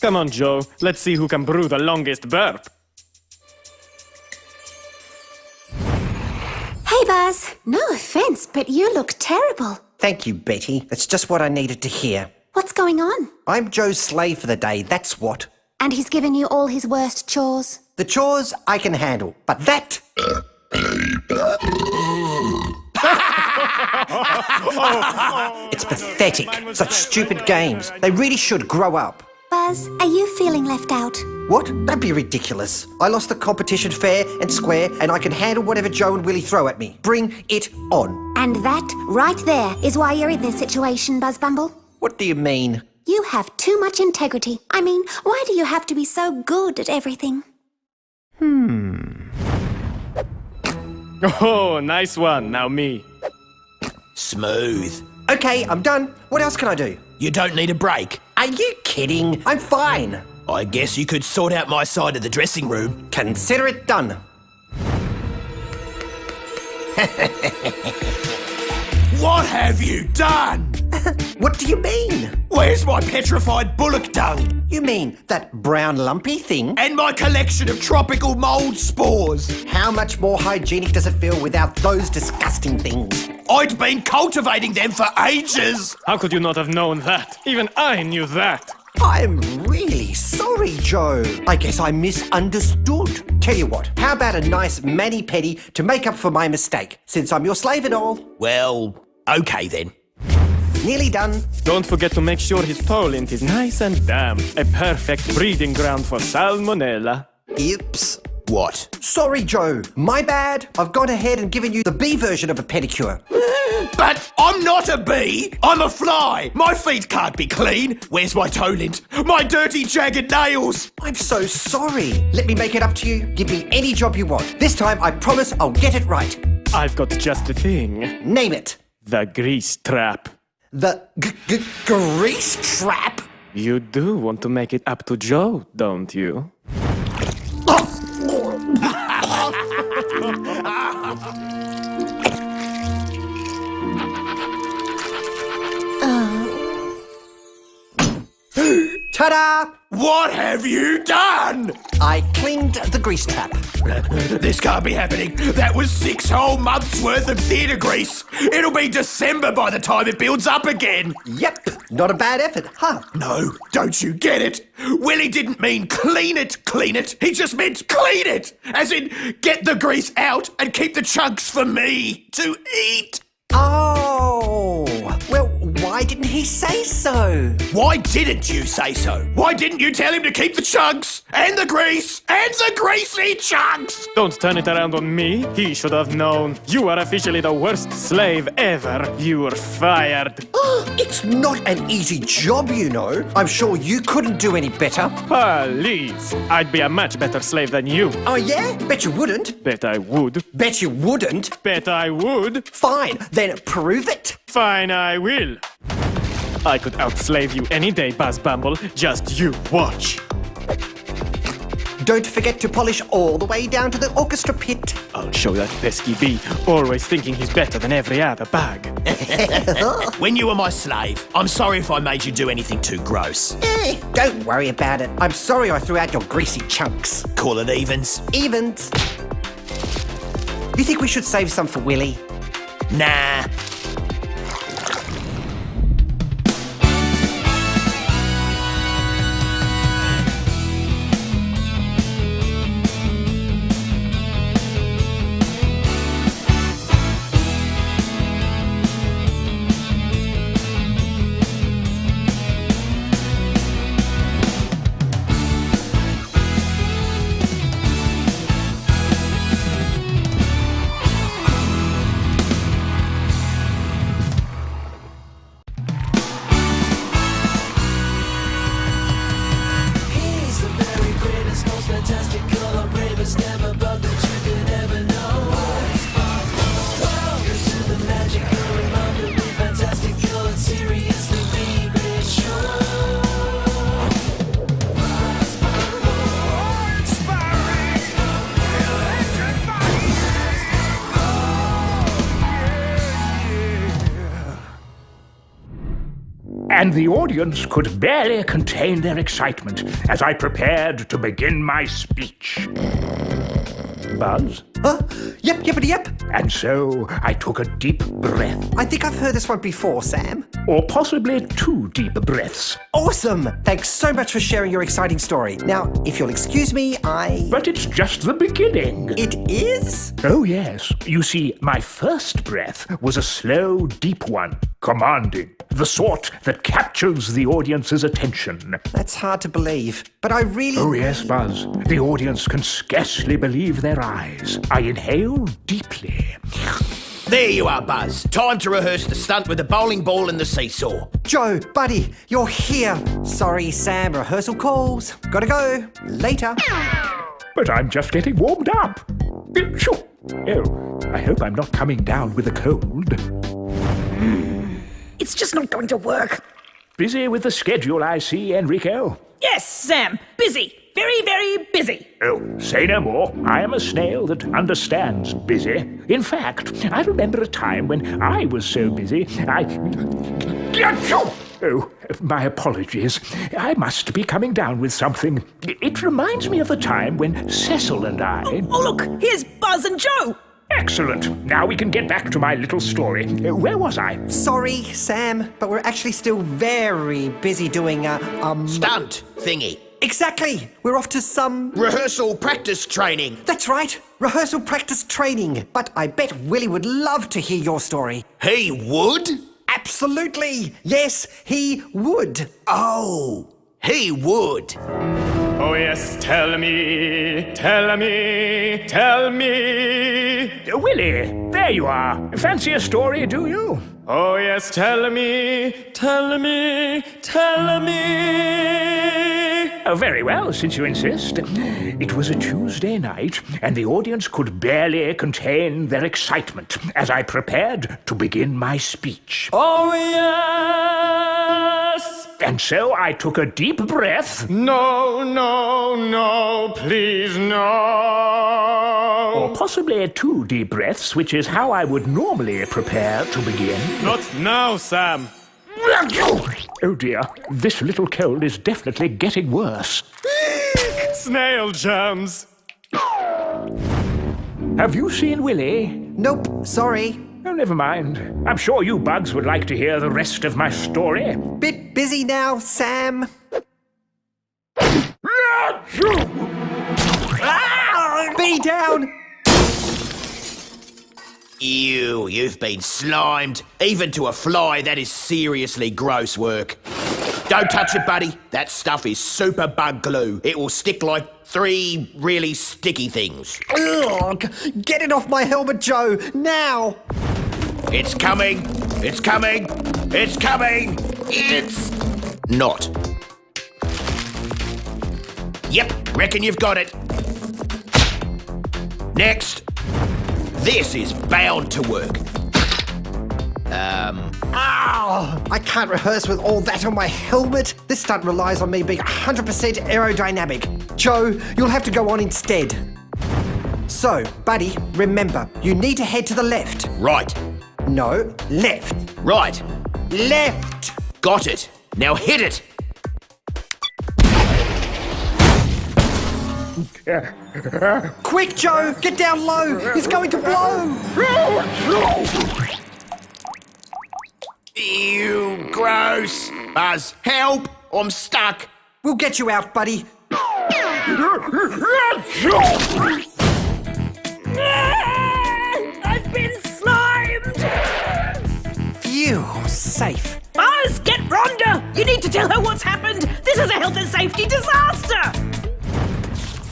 Come on, Joe. Let's see who can brew the longest burp. Hey, Buzz. No offense, but you look terrible. Thank you, Betty. That's just what I needed to hear. What's going on? I'm Joe's slave for the day, that's what. And he's given you all his worst chores? The chores I can handle, but that... It's pathetic. Such stupid games. They really should grow up. Buzz, are you feeling left out? What? That'd be ridiculous. I lost the competition fair and square, and I can handle whatever Joe and Willie throw at me. Bring it on. And that, right there, is why you're in this situation, Buzz Bumble. What do you mean? You have too much integrity. I mean, why do you have to be so good at everything? Oh, nice one. Now me. Smooth. Okay, I'm done. What else can I do? You don't need a break. Are you kidding? I'm fine. I guess you could sort out my side of the dressing room. Consider it done. What have you done? What do you mean? Where's my petrified bullock dung? You mean that brown lumpy thing? And my collection of tropical mould spores? How much more hygienic does it feel without those disgusting things? I'd been cultivating them for ages. How could you not have known that? Even I knew that. I'm really sorry, Joe. I guess I misunderstood. Tell you what, how about a nice mani-pedi to make up for my mistake, since I'm your slave and all? Well, okay then. Nearly done. Don't forget to make sure his toe lint is nice and damp. A perfect breeding ground for salmonella. Oops. What? Sorry, Joe. My bad. I've gone ahead and given you the bee version of a pedicure. But I'm not a bee. I'm a fly. My feet can't be clean. Where's my toe lint? My dirty, jagged nails. I'm so sorry. Let me make it up to you. Give me any job you want. This time, I promise I'll get it right. I've got just the thing. Name it. The grease trap. The grease trap? You do want to make it up to Joe, don't you? Ta-da! What have you done? I cleaned the grease trap. This can't be happening. That was 6 whole months worth of theatre grease. It'll be December by the time it builds up again. Yep, not a bad effort, huh? No, don't you get it? Willie didn't mean clean it. He just meant clean it. As in, get the grease out and keep the chunks for me to eat. Oh, well, why didn't he say so? Why didn't you say so? Why didn't you tell him to keep the chugs and the grease and the greasy chugs? Don't turn it around on me. He should have known. You are officially the worst slave ever. You're fired. It's not an easy job, you know. I'm sure you couldn't do any better. Please. I'd be a much better slave than you. Oh, yeah? Bet you wouldn't. Bet I would. Bet you wouldn't. Bet I would. Fine, then prove it. Fine, I will. I could outslave you any day, Buzz Bumble. Just you watch. Don't forget to polish all the way down to the orchestra pit. I'll show that pesky bee, always thinking he's better than every other bug. When you were my slave, I'm sorry if I made you do anything too gross. Don't worry about it. I'm sorry I threw out your greasy chunks. Call it evens. Evens. You think we should save some for Willie? Nah. And the audience could barely contain their excitement as I prepared to begin my speech. Buzz? Yep, yippity yep. And so I took a deep breath, I think I've heard this one before, Sam. or possibly 2 deep breaths. Awesome! Thanks so much for sharing your exciting story. Now, if you'll excuse me, But it's just the beginning. It is? Oh, yes. You see, my first breath was a slow, deep one, commanding, the sort that captures the audience's attention. That's hard to believe, but I really... Oh, yes, Buzz. The audience can scarcely believe their eyes. I inhale deeply. There you are, Buzz. Time to rehearse the stunt with the bowling ball and the seesaw. Joe, buddy, you're here. Sorry, Sam, rehearsal calls. Gotta go. Later. But I'm just getting warmed up. Achoo. Oh, I hope I'm not coming down with a cold. It's just not going to work. Busy with the schedule, I see, Enreeko. Yes, Sam. Busy. Very, very busy. Oh, say no more. I am a snail that understands busy. In fact, I remember a time when I was so busy, Achoo! Oh, my apologies. I must be coming down with something. It reminds me of the time when Cecil and I... Oh, look. Here's Buzz and Joe. Excellent. Now we can get back to my little story. Where was I? Sorry, Sam, but we're actually still very busy doing, Stunt thingy. Exactly! We're off to some... Rehearsal practice training. That's right! Rehearsal practice training. But I bet Willie would love to hear your story. He would? Absolutely! Yes, he would. Oh, he would. Oh yes, tell me, tell me, tell me. Willie, there you are. Fancy a story, do you? Oh yes, tell me, tell me, tell me. Oh, very well, since you insist. It was a Tuesday night, and the audience could barely contain their excitement as I prepared to begin my speech. Oh yes. And so I took a deep breath. No, no, no, please no. Or possibly 2 deep breaths, which is how I would normally prepare to begin. Not now, Sam. Oh dear, this little cold is definitely getting worse. Snail jams. Have you seen Willie? Nope, sorry. Oh, never mind. I'm sure you bugs would like to hear the rest of my story. Bit busy now, Sam. Be down! Ew, you've been slimed. Even to a fly, that is seriously gross work. Don't touch it, buddy. That stuff is super bug glue. It will stick like 3 really sticky things. Ugh, get it off my helmet, Joe, now! It's coming. It's coming. It's coming. It's not. Yep, reckon you've got it. Next. This is bound to work. Ow! I can't rehearse with all that on my helmet. This stunt relies on me being 100% aerodynamic. Joe, you'll have to go on instead. So, buddy, remember, you need to head to the left. Right. No, left. Right. Left! Got it. Now hit it. Quick, Joe! Get down low! He's going to blow! Ew, gross. Buzz, help. I'm stuck. We'll get you out, buddy. I've been slimed! Phew, safe. Buzz, get Rhonda! You need to tell her what's happened! This is a health and safety disaster!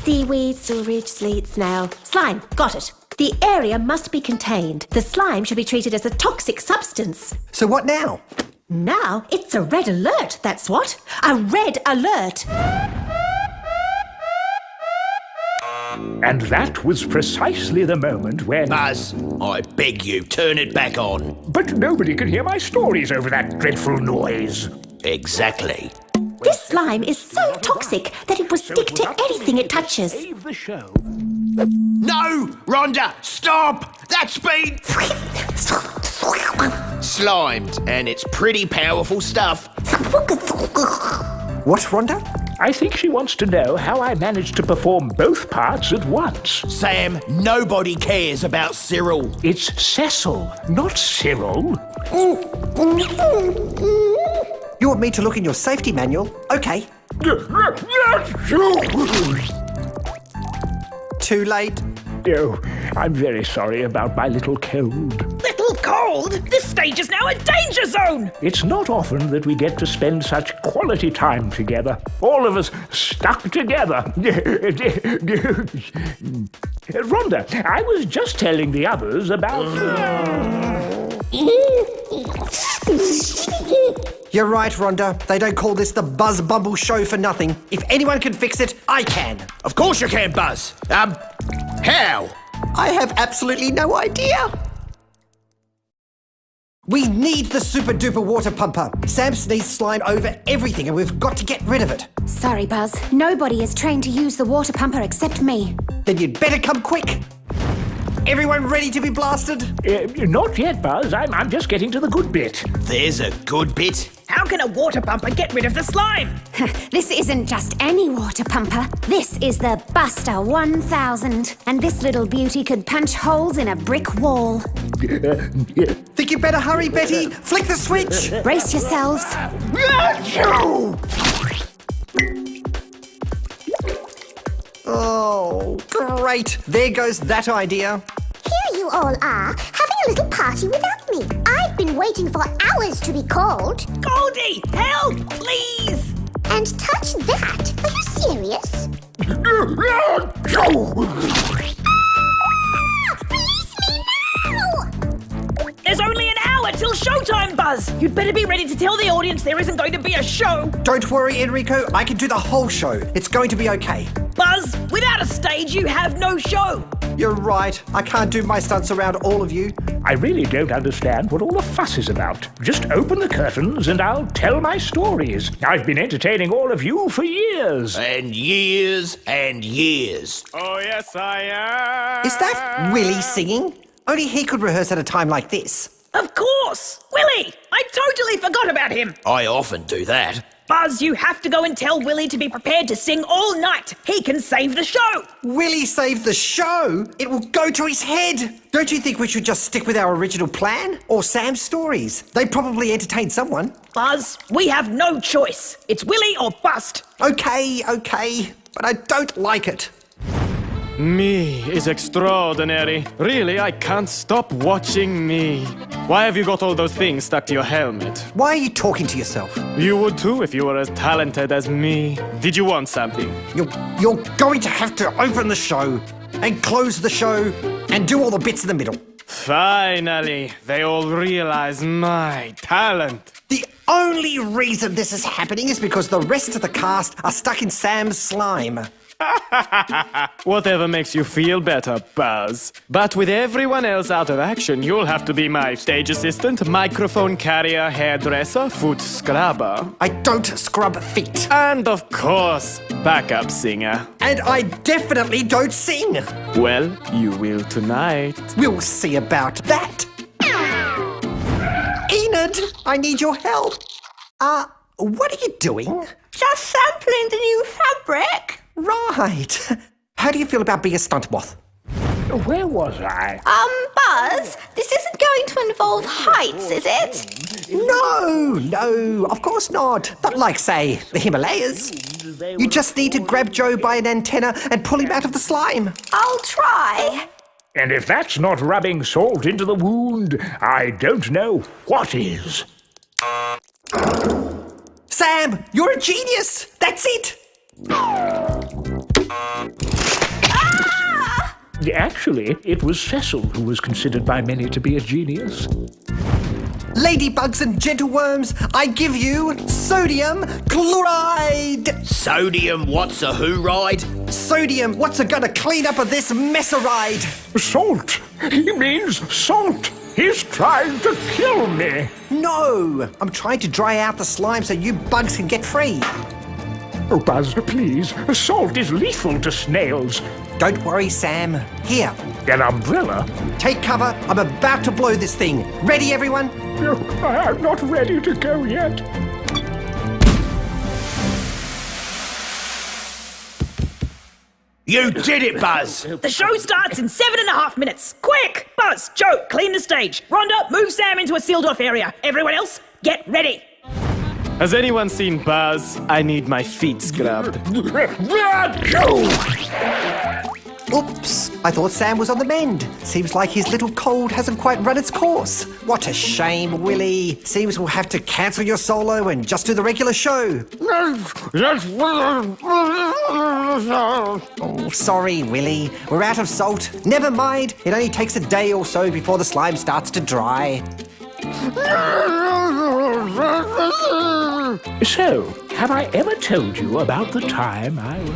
Seaweed, sewerage, sleet, snail. Slime, got it. The area must be contained. The slime should be treated as a toxic substance. So what now? Now it's a red alert, that's what. A red alert. And that was precisely the moment when... Buzz, I beg you, turn it back on. But nobody can hear my stories over that dreadful noise. Exactly. This slime is so toxic that it will stick to anything it touches. Save the show. No! Rhonda, stop! That's been... slimed, and it's pretty powerful stuff. What, Rhonda? I think she wants to know how I managed to perform both parts at once. Sam, nobody cares about Cyril. It's Cecil, not Cyril. You want me to look in your safety manual? Okay. Too late. Oh, I'm very sorry about my little cold. Little cold? This stage is now a danger zone! It's not often that we get to spend such quality time together. All of us stuck together. Rhonda, I was just telling the others about... You're right, Rhonda. They don't call this the Buzz Bumble Show for nothing. If anyone can fix it, I can. Of course you can, Buzz. How? I have absolutely no idea. We need the super duper water pumper. Sam sneezed slime over everything and we've got to get rid of it. Sorry, Buzz. Nobody is trained to use the water pumper except me. Then you'd better come quick. Everyone ready to be blasted? Not yet, Buzz. I'm just getting to the good bit. There's a good bit. How can a water pumper get rid of the slime? This isn't just any water pumper. This is the Buster 1000. And this little beauty could punch holes in a brick wall. Think you better hurry, Betty? Flick the switch. Brace yourselves. Oh, great. There goes that idea. Here you all are, having a little party without me. I've been waiting for hours to be called. Goldie, help, please! And touch that. Are you serious? Release me now! There's only an hour till showtime, Buzz! You'd better be ready to tell the audience there isn't going to be a show. Don't worry, Enreeko. I can do the whole show. It's going to be okay. Buzz, without a stage, you have no show. You're right. I can't do my stunts around all of you. I really don't understand what all the fuss is about. Just open the curtains and I'll tell my stories. I've been entertaining all of you for years. And years and years. Oh, yes, I am. Is that Willie singing? Only he could rehearse at a time like this. Of course! Willie! I totally forgot about him! I often do that. Buzz, you have to go and tell Willie to be prepared to sing all night. He can save the show. Willie saved the show? It will go to his head. Don't you think we should just stick with our original plan? Or Sam's stories? They probably entertain someone. Buzz, we have no choice. It's Willie or bust. Okay, but I don't like it. Me is extraordinary. Really, I can't stop watching me. Why have you got all those things stuck to your helmet? Why are you talking to yourself? You would too if you were as talented as me. Did you want something? You're going to have to open the show and close the show and do all the bits in the middle. Finally, they all realize my talent. The only reason this is happening is because the rest of the cast are stuck in Sam's slime. Whatever makes you feel better, Buzz. But with everyone else out of action, you'll have to be my stage assistant, microphone carrier, hairdresser, foot scrubber. I don't scrub feet. And of course, backup singer. And I definitely don't sing. Well, you will tonight. We'll see about that. Enid, I need your help. What are you doing? Just sampling the new fabric. Right. How do you feel about being a stunt moth? Where was I? Buzz, this isn't going to involve heights, is it? No, of course not. Not like, say, the Himalayas. You just need to grab Joe by an antenna and pull him out of the slime. I'll try. And if that's not rubbing salt into the wound, I don't know what is. Sam, you're a genius. That's it. Actually, it was Cecil who was considered by many to be a genius. Ladybugs and gentleworms, I give you sodium chloride. Sodium what's a who ride? Sodium, what's it gonna clean up of this messeride? Salt! He means salt! He's trying to kill me! No, I'm trying to dry out the slime so you bugs can get free. Oh, Buzz, please. Salt is lethal to snails. Don't worry, Sam. Here, An umbrella? take cover. I'm about to blow this thing. Ready, everyone? No, I'm not ready to go yet. You did it, Buzz! The show starts in 7.5 minutes. Quick! Buzz, Joe, clean the stage. Rhonda, move Sam into a sealed-off area. Everyone else, get ready. Has anyone seen Buzz? I need my feet scrubbed. Oops, I thought Sam was on the mend. Seems like his little cold hasn't quite run its course. What a shame, Willie. Seems we'll have to cancel your solo and just do the regular show. Oh, sorry, Willie. We're out of salt. Never mind. It only takes a day or so before the slime starts to dry. So, have I ever told you about the time I was...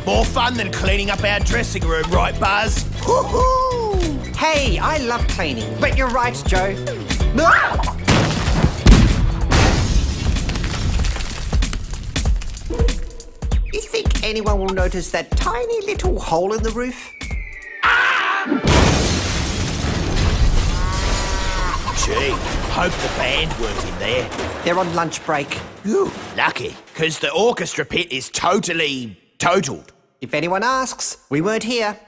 More fun than cleaning up our dressing room, right, Buzz? Woohoo! Hey, I love cleaning, but you're right, Joe. Ah! You think anyone will notice that tiny little hole in the roof? Gee, hope the band weren't in there. They're on lunch break. Ooh, lucky, because the orchestra pit is totally totaled. If anyone asks, we weren't here.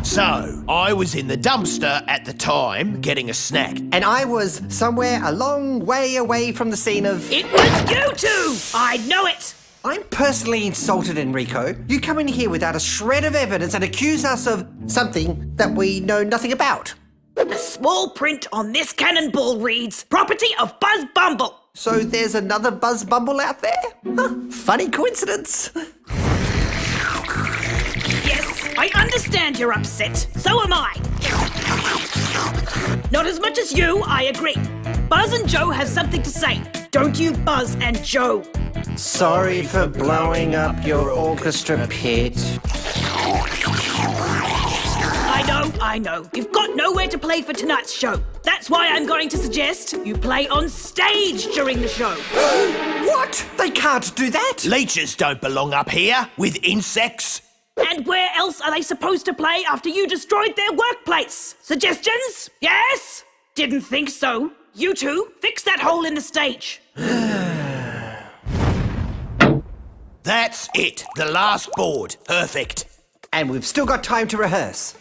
So, I was in the dumpster at the time, getting a snack. And I was somewhere a long way away from the scene of... It was you two! I know it! I'm personally insulted, Enreeko. You come in here without a shred of evidence and accuse us of something that we know nothing about. The small print on this cannonball reads, property of Buzz Bumble. So there's another Buzz Bumble out there? Huh, funny coincidence. Yes, I understand you're upset. So am I. Not as much as you, I agree. Buzz and Joe have something to say. Don't you, Buzz and Joe? Sorry for blowing up your orchestra pit. I know. You've got nowhere to play for tonight's show. That's why I'm going to suggest you play on stage during the show. What? They can't do that. Leeches don't belong up here with insects. And where else are they supposed to play after you destroyed their workplace? Suggestions? Yes? Didn't think so. You two, fix that hole in the stage. That's it. The last board. Perfect. And we've still got time to rehearse.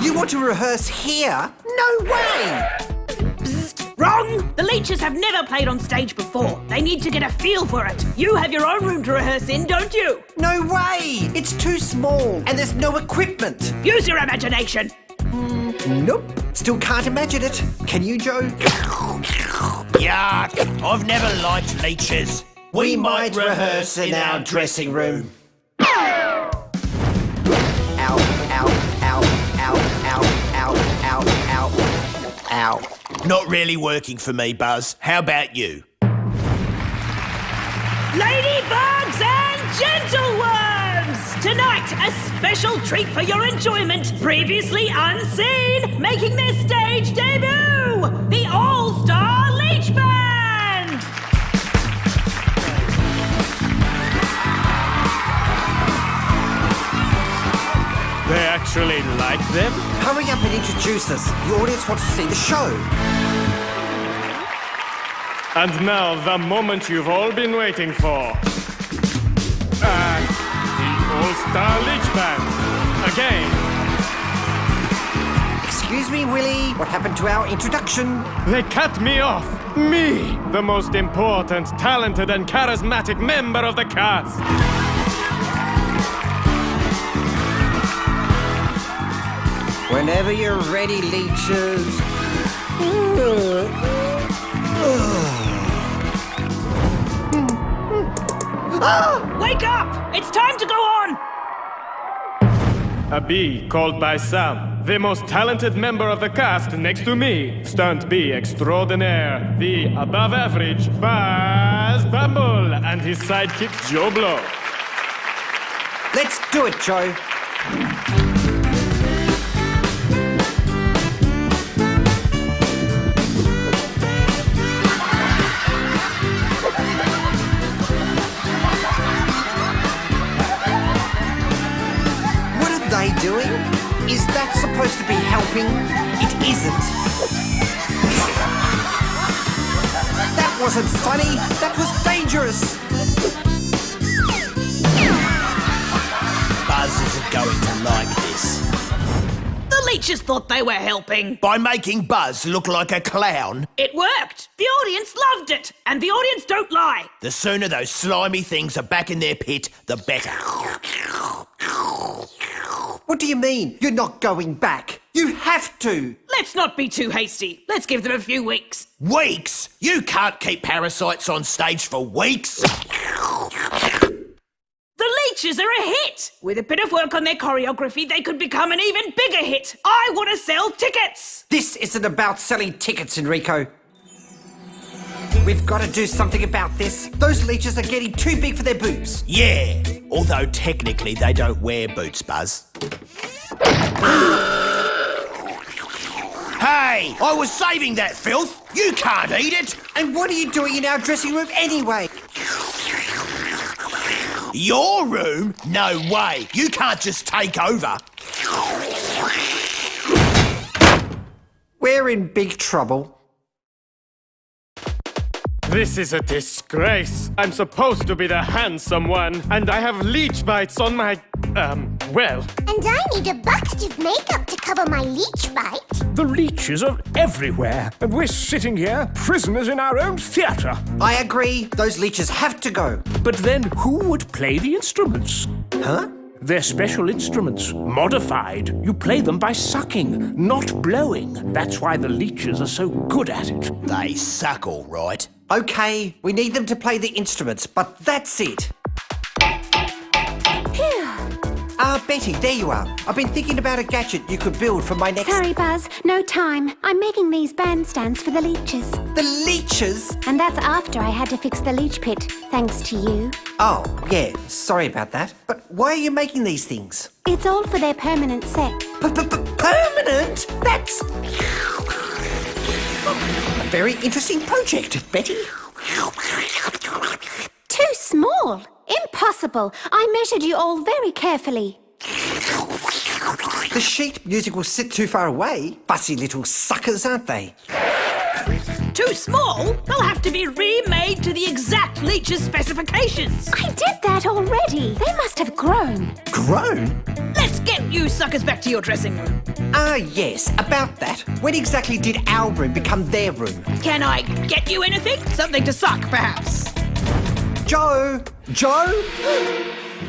You want to rehearse here? No way! Wrong! The Leeches have never played on stage before. They need to get a feel for it. You have your own room to rehearse in, don't you? No way! It's too small and there's no equipment. Use your imagination. Nope. Still can't imagine it. Can you, Joe? Yuck. I've never liked leeches. We might rehearse in our dressing room. Ow, ow, ow, ow, ow, ow, ow, ow, ow. Not really working for me, Buzz. How about you? Ladybugs and gentleworms! Tonight, a special treat for your enjoyment. Previously unseen, making their stage debut, the All-Star Leech Band! They actually like them? Hurry up and introduce us. The audience wants to see the show. And now, the moment you've all been waiting for. And the All-Star Leech Band. Again. Excuse me, Willie. What happened to our introduction? They cut me off. Me, the most important, talented, and charismatic member of the cast. Whenever you're ready, leeches. Wake up! It's time to go on! A bee called by some, the most talented member of the cast next to me, Stunt B extraordinaire, the above-average Buzz Bumble, and his sidekick Joe Blow. Let's do it, Joe. Doing? Is that supposed to be helping? It isn't. That wasn't funny. That was dangerous. Buzz isn't going to like this. The Leeches thought they were helping. By making Buzz look like a clown, It worked. The audience loved it. And the audience don't lie. the sooner those slimy things are back in their pit, the better. What do you mean? You're not going back. You have to. Let's not be too hasty. Let's give them a few weeks. Weeks? You can't keep parasites on stage for weeks. The Leeches are a hit. With a bit of work on their choreography, they could become an even bigger hit. I want to sell tickets. This isn't about selling tickets, Enreeko. We've got to do something about this. Those leeches are getting too big for their boots. Yeah, although technically they don't wear boots, Buzz. Hey, I was saving that filth. You can't eat it. And what are you doing in our dressing room anyway? Your room? No way. You can't just take over. We're in big trouble. This is a disgrace. I'm supposed to be the handsome one, and I have leech bites on my, well. And I need a bucket of makeup to cover my leech bite. The leeches are everywhere, and we're sitting here, prisoners in our own theatre. I agree. Those leeches have to go. But then who would play the instruments? Huh? They're special instruments, modified. You play them by sucking, not blowing. That's why the leeches are so good at it. They suck all right. Okay, we need them to play the instruments, but that's it. Betty, there you are. I've been thinking about a gadget you could build for my next... Sorry, Buzz, no time. I'm making these bandstands for the leeches. The leeches? And that's after I had to fix the leech pit, thanks to you. Oh, yeah, sorry about that. But why are you making these things? It's all for their permanent set. Permanent? That's... a very interesting project, Betty. Too small. Impossible. I measured you all very carefully. The sheet music will sit too far away. Fussy little suckers, aren't they? Too small? They'll have to be remade to the exact leech's specifications. I did that already. They must have grown. Grown? Let's get you suckers back to your dressing room. Yes, about that. When exactly did our room become their room? Can I get you anything? Something to suck, perhaps? Joe? Joe?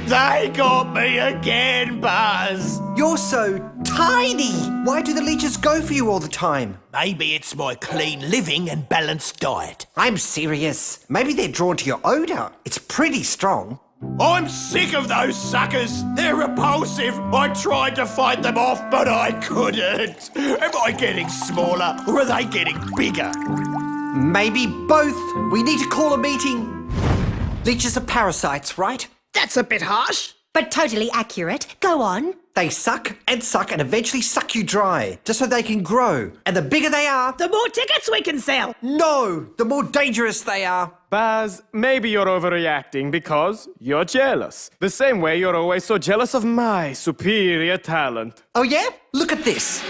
They got me again, Buzz. You're so tiny. Why do the leeches go for you all the time? Maybe it's my clean living and balanced diet. I'm serious. Maybe they're drawn to your odour. It's pretty strong. I'm sick of those suckers. They're repulsive. I tried to fight them off, but I couldn't. Am I getting smaller or are they getting bigger? Maybe both. We need to call a meeting. Leeches are parasites, right? That's a bit harsh. But totally accurate. Go on. They suck and eventually suck you dry, just so they can grow. And the bigger they are... The more tickets we can sell. No! The more dangerous they are. Buzz, maybe you're overreacting because you're jealous. The same way you're always so jealous of my superior talent. Oh yeah? Look at this.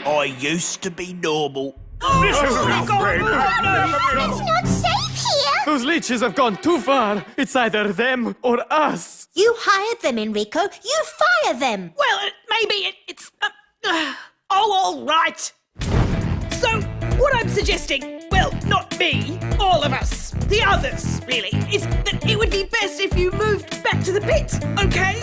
I used to be normal. This is not great. It's not safe here! Those leeches have gone too far. It's either them or us. You hired them, Enreeko. You fire them. Well, maybe it's... all right. So, what I'm suggesting, well, not me, all of us, the others, really, is that it would be best if you moved back to the pit, okay?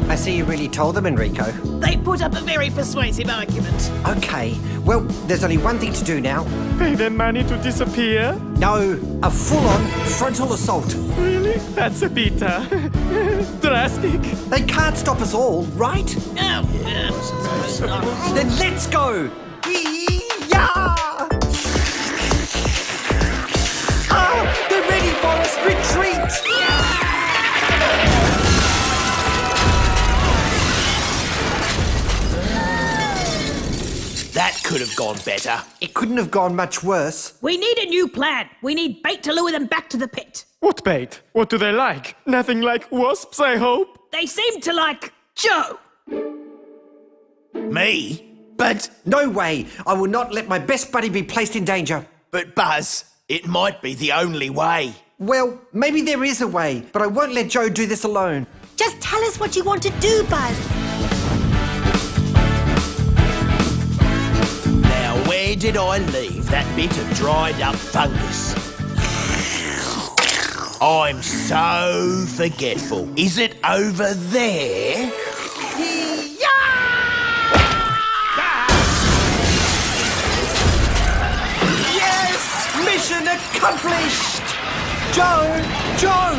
I see you really told them, Enreeko. They put up a very persuasive argument. Okay, well, there's only one thing to do now. Pay them money to disappear? No, a full-on frontal assault. Really? That's a bit, drastic. They can't stop us all, right? Oh, suppose not. Then let's go! Yee-yah! Ah, they're ready for us! Retreat! That could have gone better. It couldn't have gone much worse. We need a new plan. We need bait to lure them back to the pit. What bait? What do they like? Nothing like wasps, I hope? They seem to like Joe. Me? But No way! I will not let my best buddy be placed in danger. Buzz, it might be the only way. Well, maybe there is a way, but I won't let Joe do this alone. Just tell us what you want to do, Buzz. Now, where did I leave that bit of dried up fungus? I'm so forgetful. Is it over there? Yes! Mission accomplished! Joe! Joe!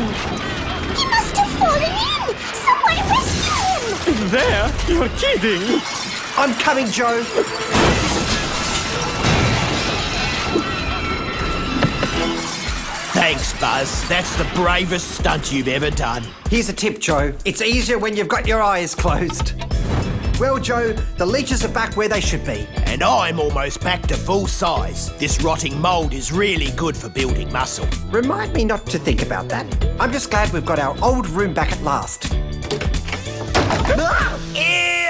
He must have fallen in! Someone rescue him! There? You're kidding. I'm coming, Joe. Thanks, Buzz. That's the bravest stunt you've ever done. Here's a tip, Joe. It's easier when you've got your eyes closed. Well, Joe, the leeches are back where they should be. And I'm almost back to full size. This rotting mould is really good for building muscle. Remind me not to think about that. I'm just glad we've got our old room back at last. Ew!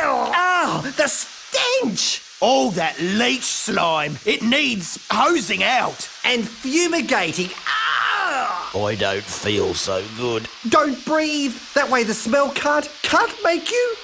Oh, the stench! All that leech slime. It needs hosing out. And fumigating. Ah! I don't feel so good. Don't breathe. That way the smell can't make you.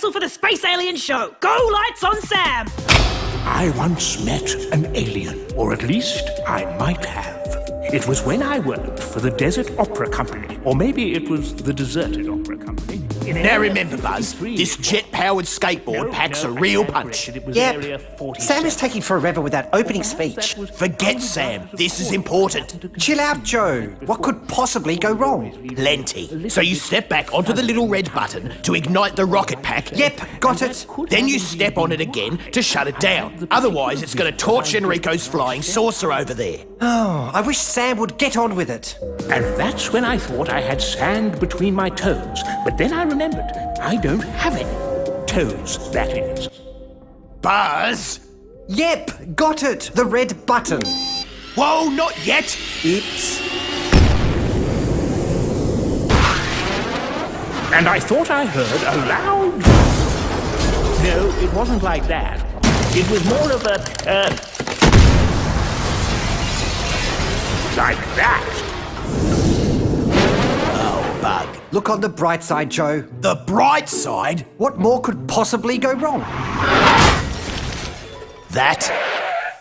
rehearsal for the Space Alien show. Go lights on Sam! I once met an alien, or at least I might have. It was when I worked for the Desert Opera Company, or maybe it was the Deserted Opera Company. Now remember, Buzz, this jet-powered skateboard packs a real punch. Yep. Sam is taking forever with that opening speech. Forget Sam, this is important. Chill out, Joe. What could possibly go wrong? Plenty. So you step back onto the little red button to ignite the rocket pack. Yep, got it. Then you step on it again to shut it down. Otherwise, it's going to torch Enreeko's flying saucer over there. Oh, I wish Sam would get on with it. And that's when I thought I had sand between my toes. But then I remembered, I don't have any. Toes, that is. Buzz! Yep, got it. The red button. Whoa, not yet! Oops. And I thought I heard a loud... No, it wasn't like that. It was more of a, like that. Oh, bug. Look on the bright side, Joe. The bright side? What more could possibly go wrong? That?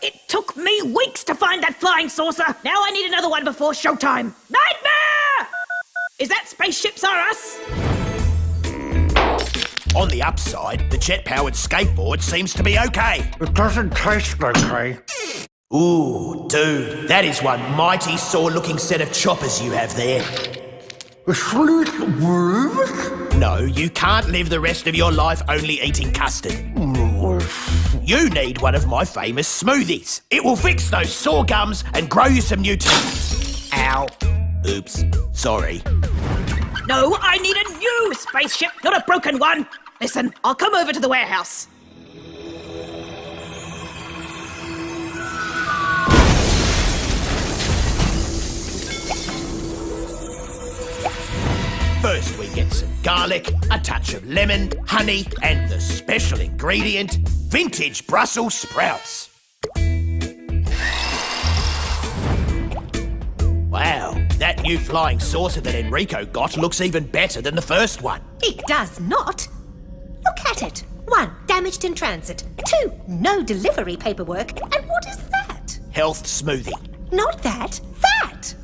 It took me weeks to find that flying saucer. Now I need another one before showtime. Nightmare! Is that Spaceships Are Us? On the upside, the jet-powered skateboard seems to be okay. It doesn't taste okay. Ooh, dude, that is one mighty sore-looking set of choppers you have there. No, you can't live the rest of your life only eating custard. You need one of my famous smoothies. It will fix those sore gums and grow you some new teeth. Ow. Oops, sorry. No, I need a new spaceship, not a broken one. Listen, I'll come over to the warehouse. First we get some garlic, a touch of lemon, honey, and the special ingredient, vintage Brussels sprouts. Wow, that new flying saucer that Enreeko got looks even better than the first one. It does not. Look at it. 1, damaged in transit. 2, no delivery paperwork. And what is that? Health smoothie. Not that. That!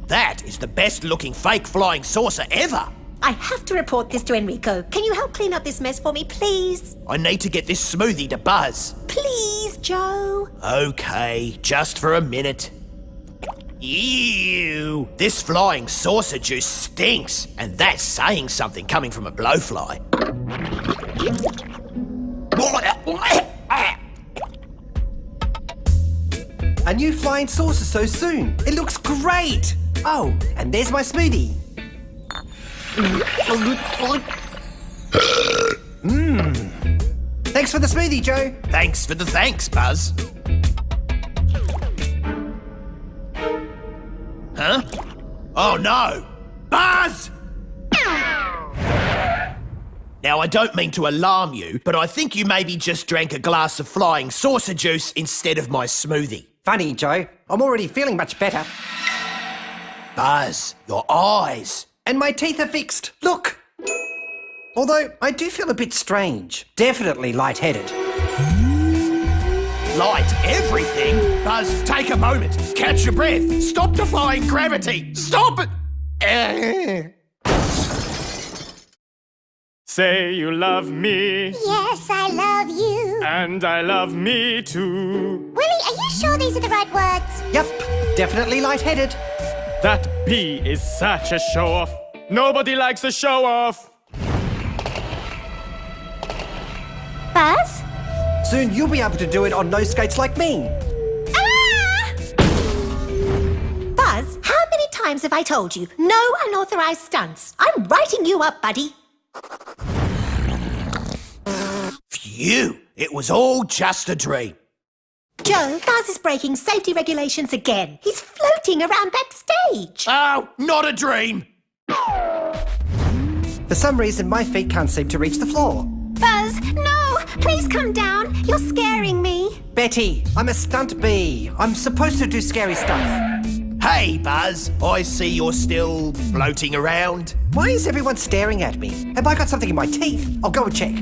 That is the best looking fake flying saucer ever. I have to report this to Enreeko. Can you help clean up this mess for me, please? I need to get this smoothie to Buzz. Please, Joe. Okay, just for a minute. Ew, this flying saucer juice stinks, and that's saying something coming from a blowfly. A new flying saucer so soon. It looks great. Oh, and there's my smoothie. Thanks for the smoothie, Joe. Thanks for the thanks, Buzz. Huh? Oh no! Buzz! Now, I don't mean to alarm you, but I think you maybe just drank a glass of flying saucer juice instead of my smoothie. Funny, Joe. I'm already feeling much better. Buzz, your eyes. And my teeth are fixed. Look! Although, I do feel a bit strange. Definitely lightheaded. Light everything? Buzz, take a moment. Catch your breath. Stop defying gravity. Stop it! Say you love me, Yes, I love you. and I love me too. Willie, are you sure these are the right words? Yep, definitely lightheaded. That bee is such a show-off. Nobody likes a show-off. Buzz? Soon you'll be able to do it on no skates like me. Ah! Buzz, how many times have I told you? No unauthorized stunts. I'm writing you up, buddy. Phew, it was all just a dream. Joe, Buzz is breaking safety regulations again. He's floating around backstage. Oh, not a dream. For some reason, my feet can't seem to reach the floor. Buzz, no! Please come down. You're scaring me. Betty, I'm a stunt bee. I'm supposed to do scary stuff. Hey, Buzz. I see you're still floating around. Why is everyone staring at me? Have I got something in my teeth? I'll go and check.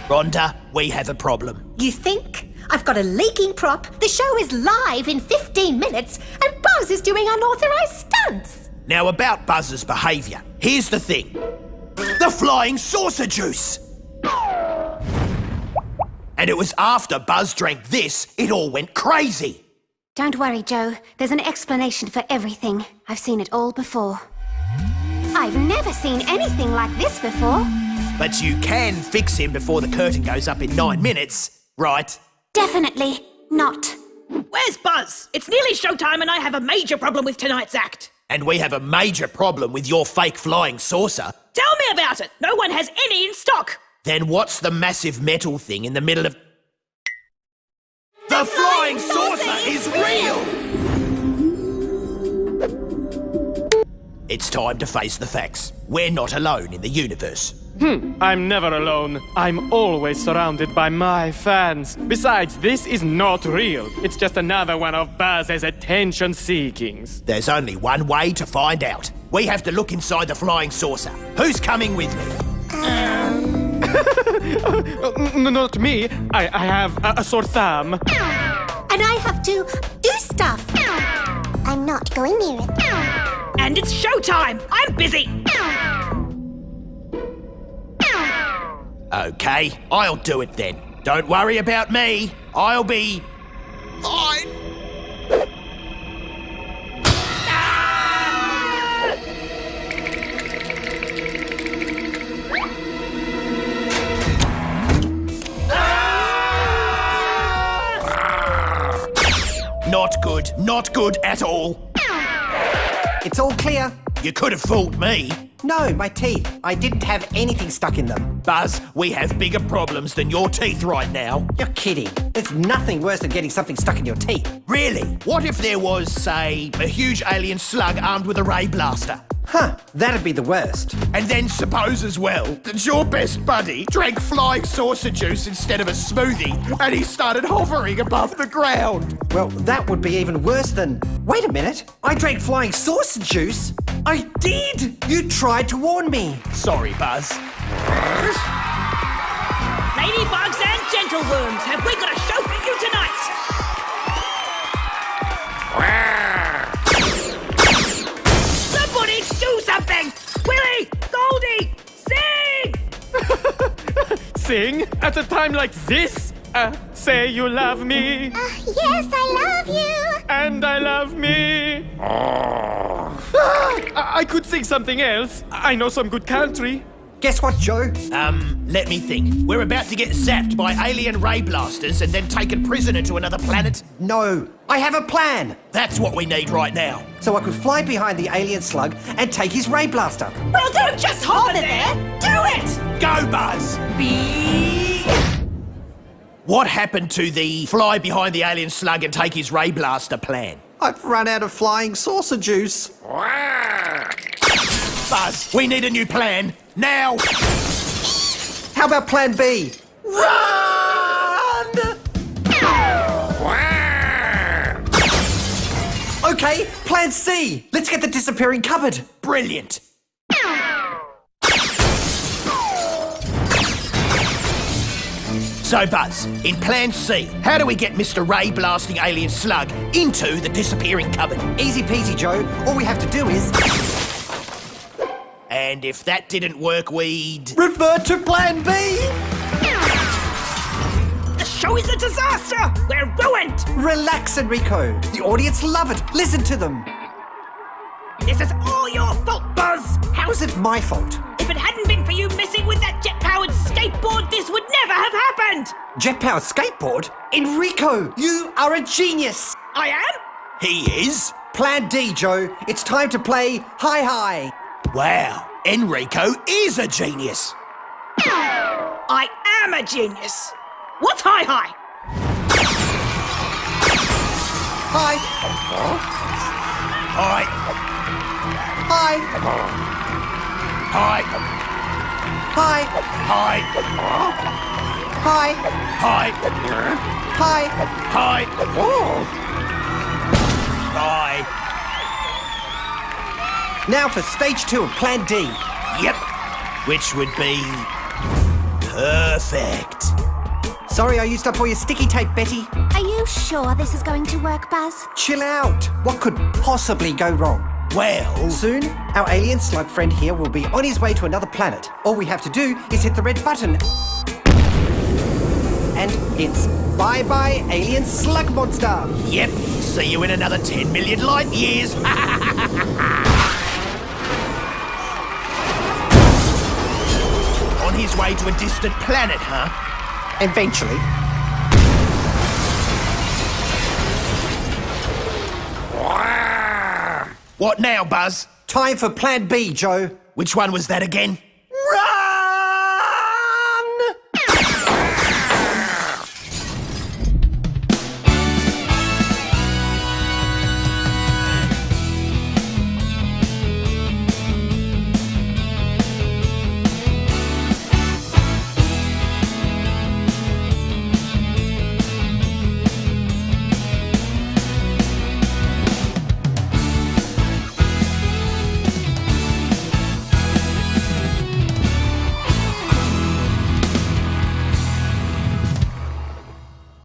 Rhonda, we have a problem. You think? I've got a leaking prop. The show is live in 15 minutes, and Buzz is doing unauthorised stunts. Now, about Buzz's behaviour. Here's the thing. The flying saucer juice! And it was after Buzz drank this, it all went crazy. Don't worry, Joe. There's an explanation for everything. I've seen it all before. I've never seen anything like this before. But you can fix him before the curtain goes up in 9 minutes, right? Definitely not. Where's Buzz? It's nearly showtime and I have a major problem with tonight's act. And we have a major problem with your fake flying saucer. Tell me about it. No one has any in stock. Then what's the massive metal thing in the middle of... The flying saucer is real! It's time to face the facts. We're not alone in the universe. I'm never alone. I'm always surrounded by my fans. Besides, this is not real. It's just another one of Buzz's attention seekings. There's only one way to find out. We have to look inside the flying saucer. Who's coming with me? Not me. I have a sore thumb. And I have to do stuff. I'm not going near it. And it's showtime. I'm busy. Okay, I'll do it then. Don't worry about me. I'll be... fine. Not good at all. It's all clear. You could have fooled me. No, my teeth. I didn't have anything stuck in them. Buzz, we have bigger problems than your teeth right now. You're kidding. There's nothing worse than getting something stuck in your teeth. Really? What if there was, say, a huge alien slug armed with a ray blaster? Huh, that'd be the worst. And then suppose as well that your best buddy drank flying saucer juice instead of a smoothie and he started hovering above the ground. Well, that would be even worse than... Wait a minute, I drank flying saucer juice? I did! You tried to warn me. Sorry, Buzz. Ladybugs and gentleworms, have we got a show for you tonight? Somebody do something! Willie! Goldie! Sing! Sing? At a time like this? Say you love me. Yes, I love you. And I love me. I could sing something else. I know some good country. Guess what, Joe? Let me think. We're about to get zapped by alien ray blasters and then taken prisoner to another planet. No, I have a plan. That's what we need right now. So I could fly behind the alien slug and take his ray blaster. Well, don't just hover there! Do it! Go, Buzz! What happened to the fly behind the alien slug and take his ray blaster plan? I've run out of flying saucer juice. Buzz, we need a new plan. Now! How about plan B? Run! Okay, plan C. Let's get the disappearing cupboard. Brilliant. So, Buzz, in plan C, how do we get Mr. Ray blasting alien slug into the disappearing cupboard? Easy peasy, Joe. All we have to do is... And if that didn't work, we'd... revert to plan B! The show is a disaster! We're ruined! Relax, Enreeko. The audience love it. Listen to them. This is all your fault, Buzz! How's it my fault? If it hadn't been for you messing with that jet-powered skateboard, this would never have happened! Jet-powered skateboard? Enreeko, you are a genius! I am? He is? Plan D, Joe. It's time to play Hi-Hi. Wow, Enreeko is a genius. I am a genius. What's hi-hi? Hi. Hi. Hi. Hi. Hi. Hi. Hi. Hi. Hi. Hi. Bye. Now for stage 2 of Plan D. Yep. Which would be... perfect. Sorry I used up all your sticky tape, Betty. Are you sure this is going to work, Buzz? Chill out. What could possibly go wrong? Well... Soon, our alien slug friend here will be on his way to another planet. All we have to do is hit the red button. And it's bye-bye, alien slug monster. Yep. See you in another 10 million light years. On his way to a distant planet, huh? Eventually. What now, Buzz? Time for Plan B, Joe. Which one was that again?